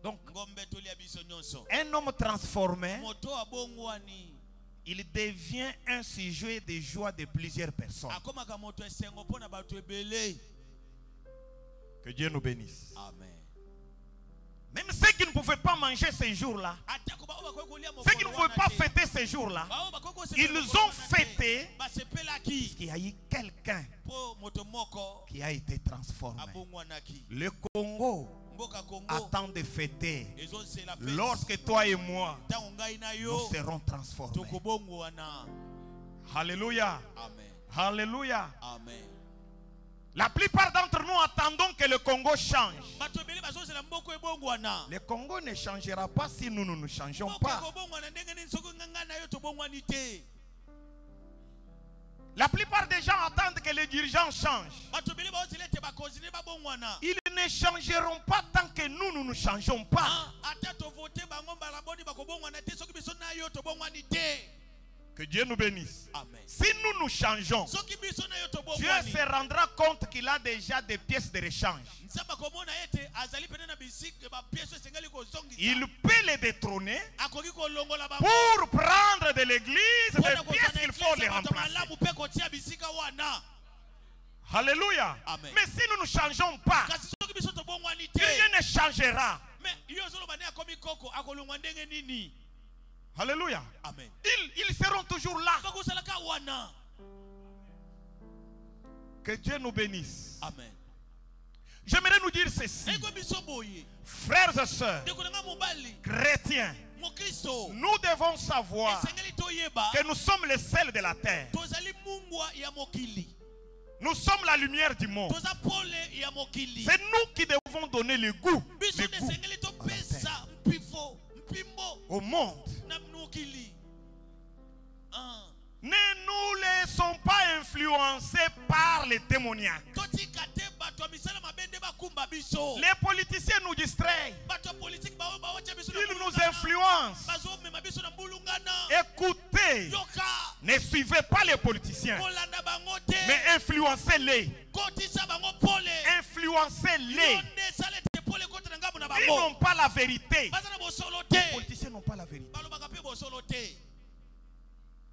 Donc, un homme transformé, il devient un sujet de joie de plusieurs personnes. Que Dieu nous bénisse. Amen. Même ceux qui ne pouvaient pas manger ces jours-là, ceux qui ne pouvaient pas fêter ces jours-là, ils ont fêté parce qu'il y a eu quelqu'un qui a été transformé. Le Congo attend de fêter lorsque toi et moi nous serons transformés. Alléluia. Amen. Alléluia. Amen. La plupart d'entre nous attendons que le Congo change. Le Congo ne changera pas si nous ne nous changeons pas. La plupart des gens attendent que les dirigeants changent. Ils ne changeront pas tant que nous ne nous changeons pas. Que Dieu nous bénisse. Amen. Si nous nous changeons, Dieu se rendra compte qu'il a déjà des pièces de rechange. Il peut les détrôner pour prendre de l'église des pièces qu'il faut les remplacer. Alléluia. Amen. Mais si nous ne changeons pas, rien ne changera. Alléluia. Amen. Ils seront toujours là. Que Dieu nous bénisse. Amen. J'aimerais nous dire ceci. Frères et sœurs, chrétiens, nous devons savoir que nous sommes les sels de la terre. Nous sommes la lumière du monde. C'est nous qui devons donner le goût au monde. Ne nous laissons pas influencer par les démoniaques. Les politiciens nous distraient. Ils nous influencent. Écoutez, ne suivez pas les politiciens, mais influencez-les. Influencez-les. Ils n'ont pas la vérité. Les politiciens n'ont pas la vérité.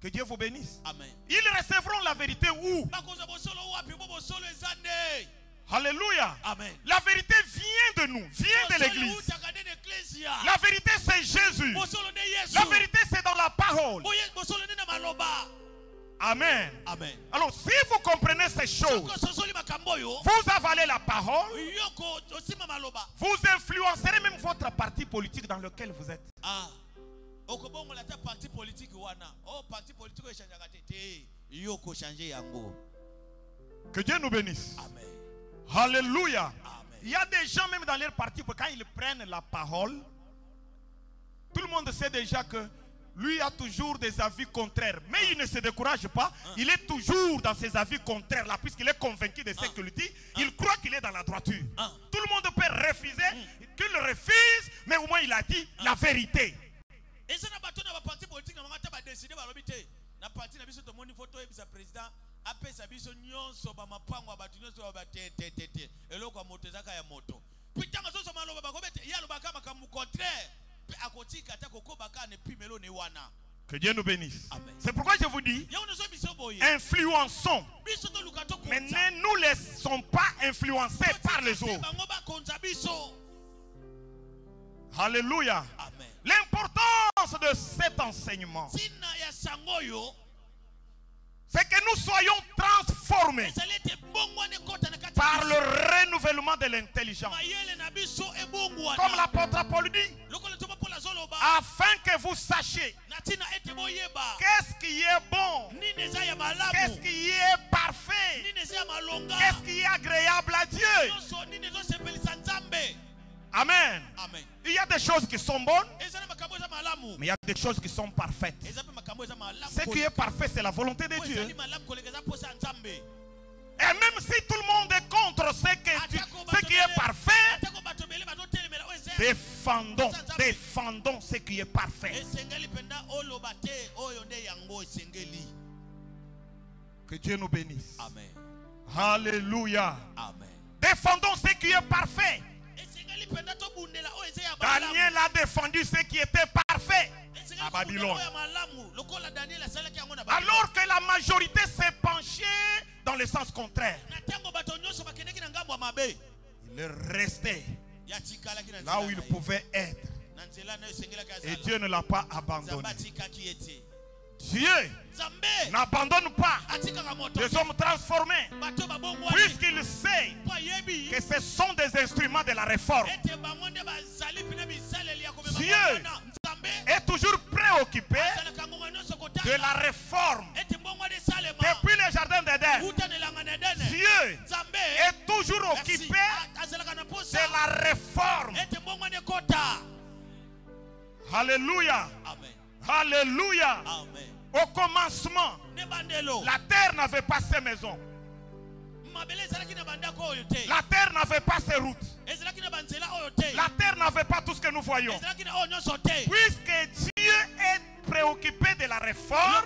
Que Dieu vous bénisse. Amen. Ils recevront la vérité où? Alléluia. Amen. La vérité vient de nous, vient de l'église. La vérité c'est Jésus. La vérité c'est dans la parole. Amen. Amen. Alors si vous comprenez ces choses, vous avalez la parole, vous influencerez même votre parti politique dans lequel vous êtes. Que Dieu nous bénisse. Amen. Alléluia. Amen. Il y a des gens même dans leur parti, quand ils prennent la parole, tout le monde sait déjà que lui a toujours des avis contraires. Mais il ne se décourage pas. Il est toujours dans ses avis contraires là, puisqu'il est convaincu de ce qu'il dit. Il croit qu'il est dans la droiture. Tout le monde peut refuser, qu'il refuse, mais au moins il a dit la vérité. Que Dieu nous bénisse. C'est pourquoi je vous dis, influençons, mais ne nous laissons pas influencer par les autres. Alléluia. Amen. L'importance de cet enseignement, Tina ya sangoyo c'est que nous soyons transformés esalete bongwane kota na kati par le renouvellement de l'intelligence. mayele na biso ebongwana Comme l'apôtre Paul dit, lokolo toba pola zoloba afin que vous sachiez na tina ete boyeba qu'est-ce qui est bon, nini eza ya malamu qu'est-ce qui est parfait, nini eza ya malonga qu'est-ce qui est agréable à Dieu. nyonso nini ezosepelisa nzambe. Amen. Amen. Il y a des choses qui sont bonnes, Eza na makambo eza malamu mais il y a des choses qui sont parfaites. eza pe makambo eza malamu Ce qui est parfait, c'est la volonté de Dieu. ezali malamu kolekeza posa ya nzambe. Et même si tout le monde est contre ce qui est parfait, atako bato bele bazotelemela oyo eza défendons ce qui est parfait. esengeli penda oloba te oyo nde yango esengeli. Que Dieu nous bénisse. Amen. Alléluia. Amen. Défendons ce qui est parfait. esengeli penda tobundela oyo eza ya Daniel a défendu ce qui était parfait à Babylone. Alors que la majorité s'est penchée dans le sens contraire. Il restait là où il pouvait être. Et Dieu ne l'a pas abandonné. Dieu n'abandonne pas des hommes transformés, puisqu'il sait que ce sont des instruments de la réforme. Dieu est toujours préoccupé de la réforme. Depuis le jardin d'Éden, Dieu est toujours occupé de la réforme. Alléluia. Alléluia. Au commencement, la terre n'avait pas ses maisons. La terre n'avait pas ses routes. La terre n'avait pas tout ce que nous voyons. Puisque Dieu est préoccupé de la réforme,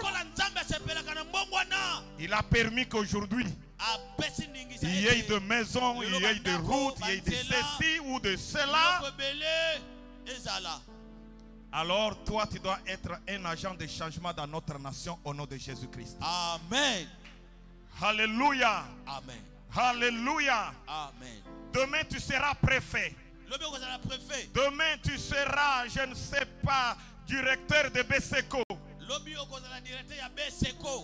il a permis qu'aujourd'hui il y ait de maisons, il y ait de routes, il y ait de ceci ou de cela. Alors toi, tu dois être un agent de changement dans notre nation au nom de Jésus-Christ. Amen. Alléluia. Amen. Alléluia. Amen. Demain, tu seras préfet. Demain, tu seras, je ne sais pas, directeur de BSECO.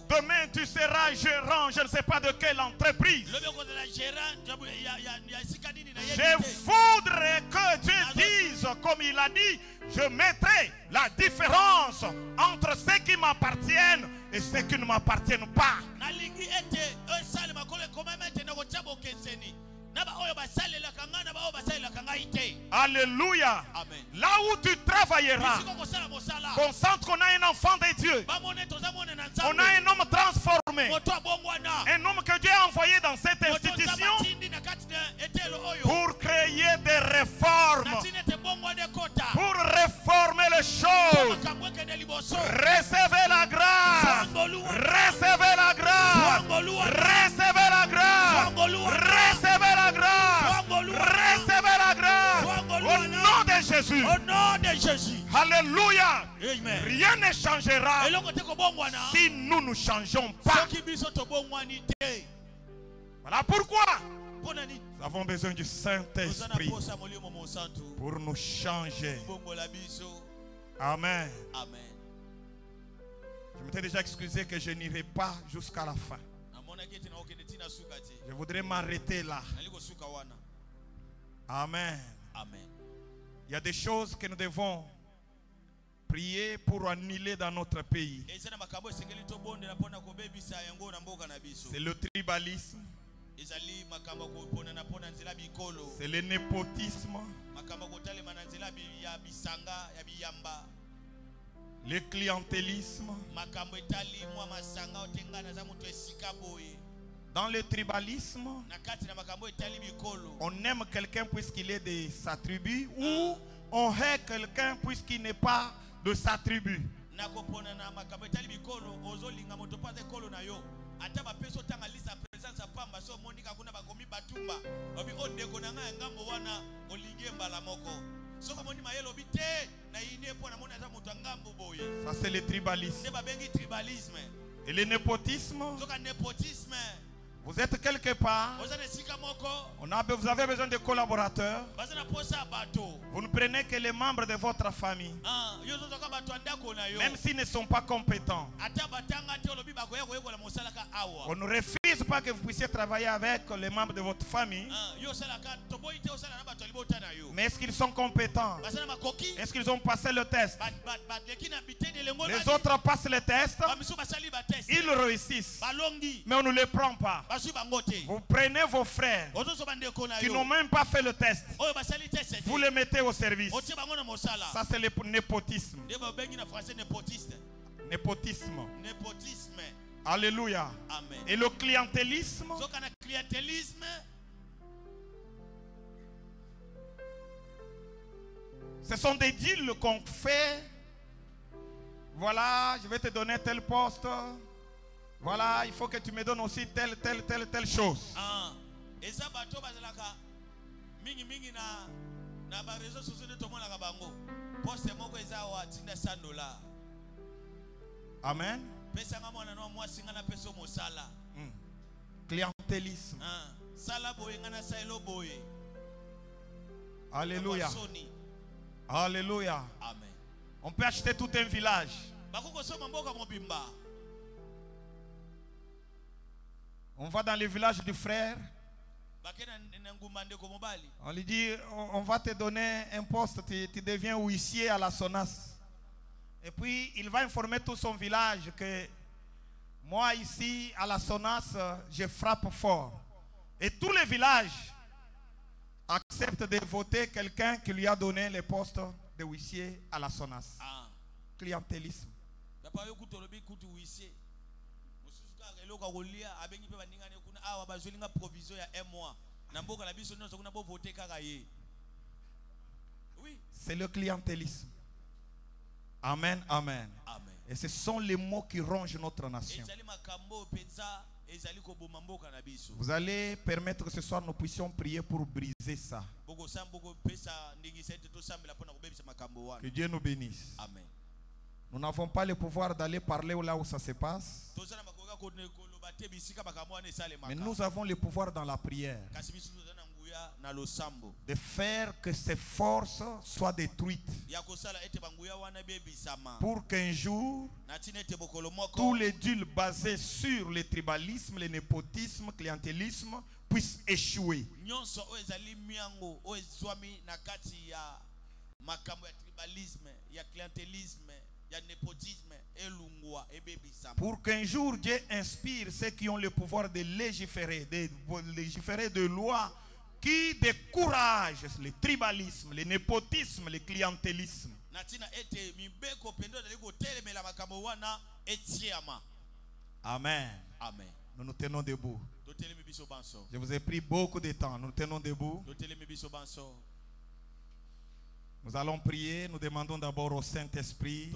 Demain, tu seras gérant, je ne sais pas de quelle entreprise. Je voudrais que Dieu dise, comme il a dit, je mettrai la différence entre ceux qui m'appartiennent et ceux qui ne m'appartiennent pas. Alléluia. Amen. Là où tu travailleras, concentre qu'on a un enfant de Dieu. On a un homme transformé. Un homme que Dieu a envoyé dans cette institution pour créer des réformes. Pour réformer les choses. Recevez la grâce. Recevez la grâce. Recevez la grâce. Recevez la grâce. Recevez la grâce. Au nom de Jésus. Au nom de Jésus. Alléluia. Amen. Rien ne changera si nous ne changeons pas. Voilà pourquoi nous avons besoin du Saint-Esprit pour nous changer. Amen. Amen. Je m'étais déjà excusé que je n'irai pas jusqu'à la fin. Je voudrais m'arrêter là. Amen. Amen. Il y a des choses que nous devons prier pour annuler dans notre pays. C'est le tribalisme. C'est le népotisme. Le clientélisme. Dans le tribalisme, on aime quelqu'un puisqu'il est de sa tribu, ou on hait quelqu'un puisqu'il n'est pas de sa tribu. Ça c'est le tribalisme. Et le népotisme, Vous êtes quelque part. Vous avez besoin de collaborateurs. Vous ne prenez que les membres de votre famille. Même s'ils ne sont pas compétents. On ne refuse pas que vous puissiez travailler avec les membres de votre famille. Mais est-ce qu'ils sont compétents? Est-ce qu'ils ont passé le test? Les autres passent le test. Ils réussissent. Mais on ne les prend pas. Vous prenez vos frères qui n'ont même pas fait le test. Vous les mettez au service. Ça c'est le népotisme. Népotisme. Alléluia. Amen. Et le clientélisme. Ce sont des deals qu'on fait. Voilà, je vais te donner tel poste. Voilà, il faut que tu me donnes aussi telle chose. Amen. Clientélisme. Alléluia. Alléluia. Amen. On peut acheter tout un village. On va dans le village du frère. On lui dit, on va te donner un poste, tu deviens huissier à la SONAS. Et puis, il va informer tout son village que moi ici, à la SONAS, je frappe fort. Et tous les villages acceptent de voter quelqu'un qui lui a donné le poste de huissier à la SONAS. Clientélisme. C'est le clientélisme. Amen, amen. Amen. Et ce sont les mots qui rongent notre nation. Vous allez permettre que ce soir nous puissions prier pour briser ça. Que Dieu nous bénisse. Amen. Nous n'avons pas le pouvoir d'aller parler là où ça se passe. Mais nous avons le pouvoir dans la prière de faire que ces forces soient détruites pour qu'un jour tous les deals basés sur le tribalisme, le népotisme, le clientélisme puissent échouer. Pour qu'un jour Dieu inspire ceux qui ont le pouvoir de légiférer de lois qui découragent le tribalisme, le népotisme, le clientélisme. Amen. Amen. Nous nous tenons debout. Je vous ai pris beaucoup de temps. Nous nous tenons debout. Nous allons prier. Nous demandons d'abord au Saint-Esprit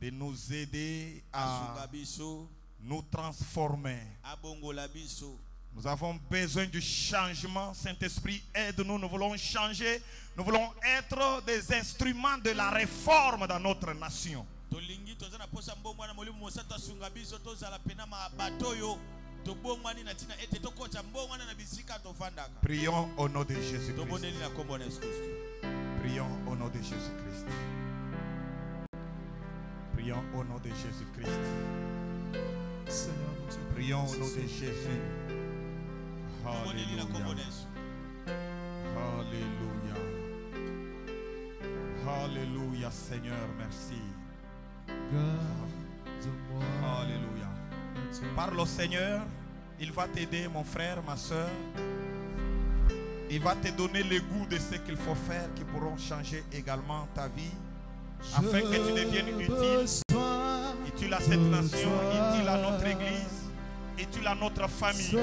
de nous aider à nous transformer. Nous avons besoin du changement. Saint-Esprit, aide-nous. Nous voulons changer. Nous voulons être des instruments de la réforme dans notre nation. Prions au nom de Jésus-Christ. Prions au nom de Jésus-Christ. Prions au nom de Jésus-Christ. Prions au nom de Jésus. Alléluia. Alléluia. Alléluia, Seigneur, merci. Alléluia. Parle au Seigneur. Il va t'aider, mon frère, ma soeur. Il va te donner le goût de ce qu'il faut faire qui pourront changer également ta vie. Afin que tu deviennes utile. Utile à cette nation, utile à notre église, utile à notre famille.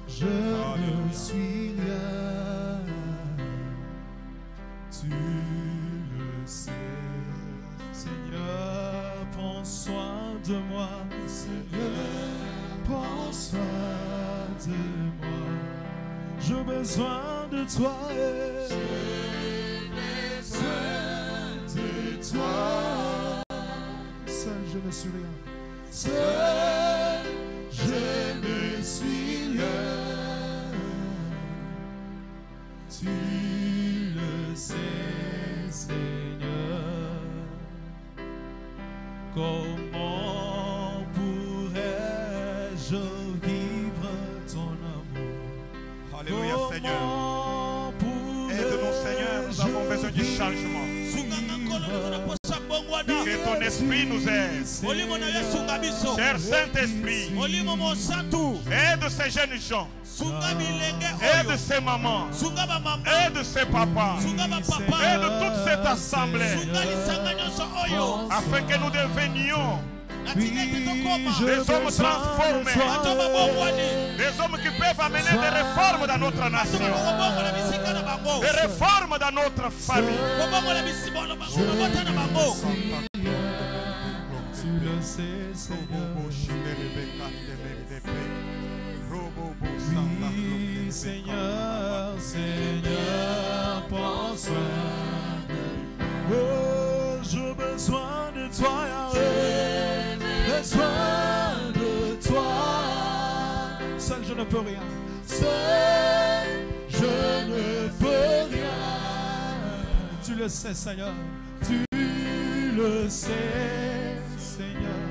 Je ne suis rien, tu le sais. Seigneur, prends soin de moi. Seigneur, prends soin de moi. J'ai besoin de toi. J'ai besoin de toi. Seul je ne suis rien. seul, je ne suis rien. Tu le sais, Seigneur. Comment pourrais-je vivre ton amour? Alléluia, Seigneur. Comment Aide-nous, Seigneur. Nous avons besoin du changement. Que ton esprit nous aide. Cher Saint-Esprit, aide ces jeunes gens. Aide ces mamans. Aide ces papas. Aide toute cette assemblée. Afin que nous devenions des hommes transformés. Des hommes qui peuvent amener des réformes dans notre nation. Des réformes dans notre famille. Tu le sais, Seigneur. Oui, Seigneur, Seigneur, prends soin de moi. Oh, j'ai besoin de toi, Yahweh. Besoin de toi. Seul je ne peux rien. Seul je ne peux rien. Tu le sais, Seigneur. Tu le sais, Seigneur.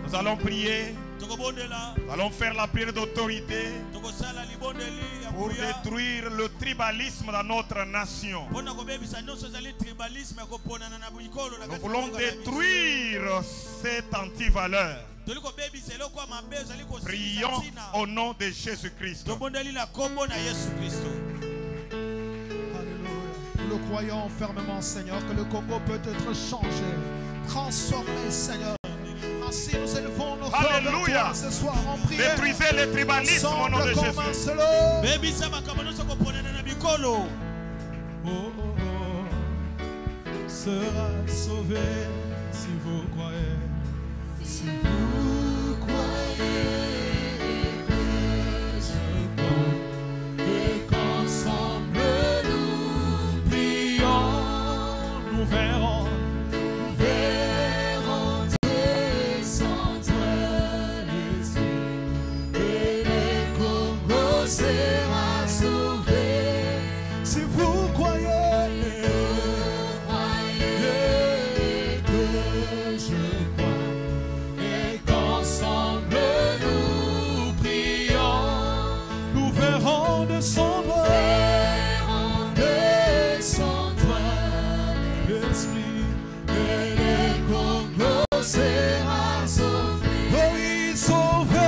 Nous allons prier. Nous allons faire la prière d'autorité pour détruire le tribalisme dans notre nation. Nous voulons détruire cette antivaleur. Prions au nom de Jésus-Christ. Alléluia. Nous croyons fermement, Seigneur, que le Congo peut être changé, transformé, Seigneur. Ainsi nous élevons nos corps vers toi ce soir en prière. Détruisez le tribalisme au nom de Jésus. Sera sauvé si vous croyez. Si vous croyez que je crois et qu'ensemble nous prions, nous verrons. Sera sauvé si vous croyez que je crois et qu'ensemble nous prions, nous verrons descendre l'Esprit et le Congo sera sauvé. Oh oui, sauvé.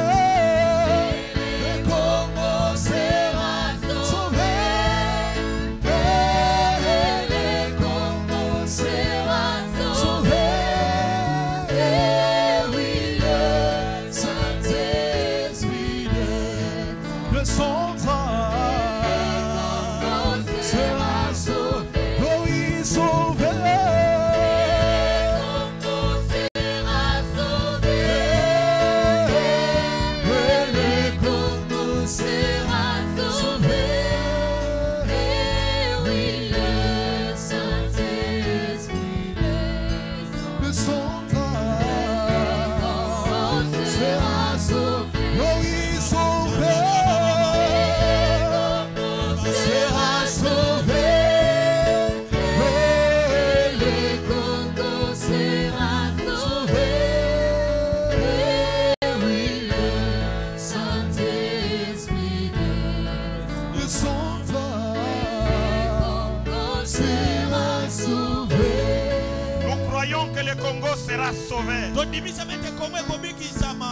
Sera sauvé.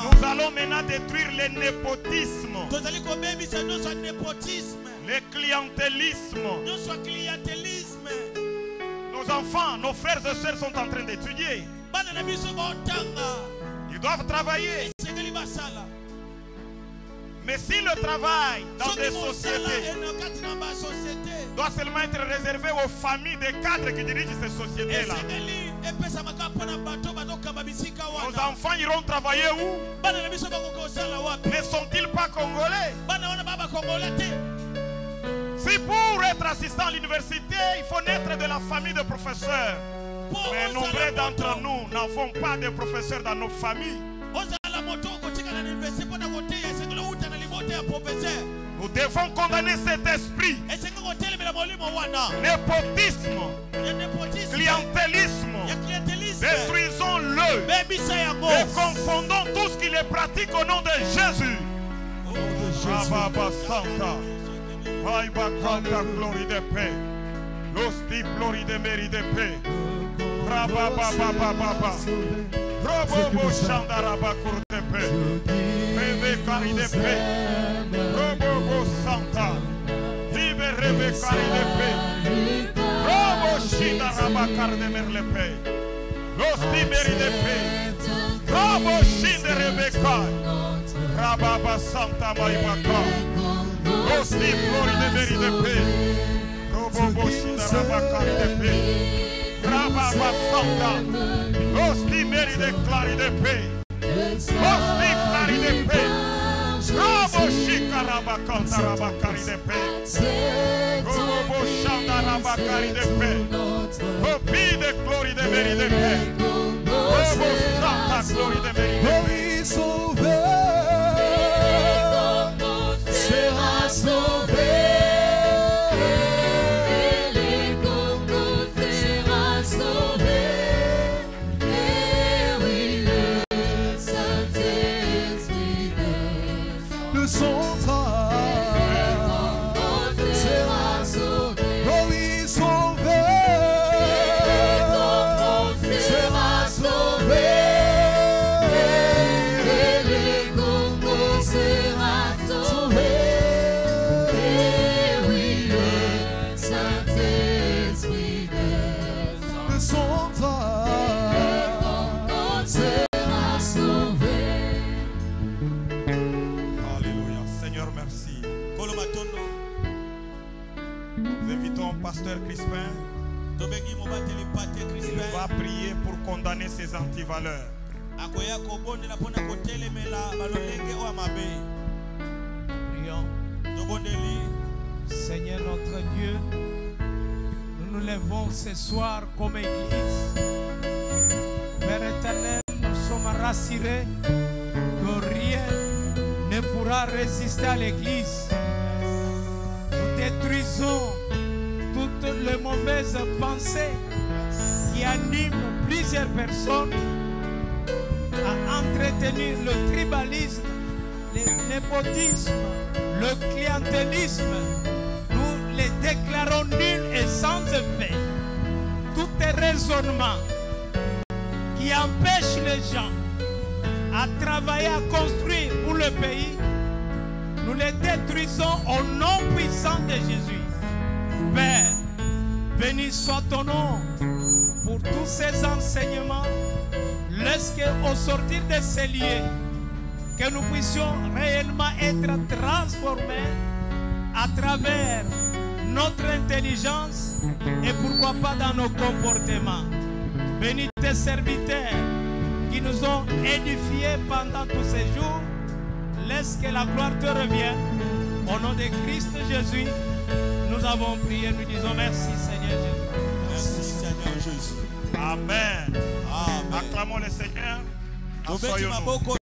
Nous allons maintenant détruire le népotisme, le clientélisme. Nos enfants, nos frères et sœurs sont en train d'étudier. Ils doivent travailler. Mais si le travail dans des sociétés doit seulement être réservé aux familles des cadres qui dirigent ces sociétés-là, nos enfants iront travailler où? Ne sont-ils pas congolais? Si pour être assistant à l'université, il faut naître de la famille de professeurs. Mais nombreux d'entre nous n'avons pas de professeurs dans nos familles. Nous devons condamner cet esprit. Népotisme, clientélisme. Détruisons-le et confondons tout ce qu'il est pratique au nom de Jésus. Rababa Santa, Maïba Kanta, glory de paix. L'hosti, glory de mérite de paix. Rababa Baba, Robobo Shandaraba Cour de paix. Rebe Kari de paix. Robobo Santa, Libe Rebe Kari de paix. Robo Shindaraba Kar de merle paix. L'hosti mérite de paix. Robo Shindarebe Rababa Santa Maïbaka. L'hosti glory de mérite de paix. Robobo Shindaraba Kar de paix. Rababa Santa, l'hosti mérite de clari de paix, l'hosti clari de paix, Rabo Shika Rabakanta Rabakari de paix, Robo Shanda Rabakari de paix, Opi de glory de mérite de paix, Robo Santa glory de mérite de paix. Sauvé, sera sauvé. Pasteur Crispin, il va prier pour condamner ces antivaleurs. Prions. Seigneur notre Dieu, nous nous levons ce soir comme Église. Père éternel, nous sommes rassurés que rien ne pourra résister à l'Église. Nous détruisons toutes les mauvaises pensées qui animent plusieurs personnes à entretenir le tribalisme, le népotisme, le clientélisme. Nous les déclarons nuls et sans effet. Tout raisonnement qui empêche les gens à travailler, à construire pour le pays, nous les détruisons au nom puissant de Jésus. Père, béni soit ton nom pour tous ces enseignements. Laisse qu'au sortir de ces lieux, que nous puissions réellement être transformés à travers notre intelligence et pourquoi pas dans nos comportements. Bénis tes serviteurs qui nous ont édifiés pendant tous ces jours. Laisse que la gloire te revienne. Au nom de Christ Jésus, nous avons prié, nous disons merci Seigneur Jésus. Merci Seigneur Jésus. Amen. Amen. Acclamons le Seigneur. Asseyons-nous.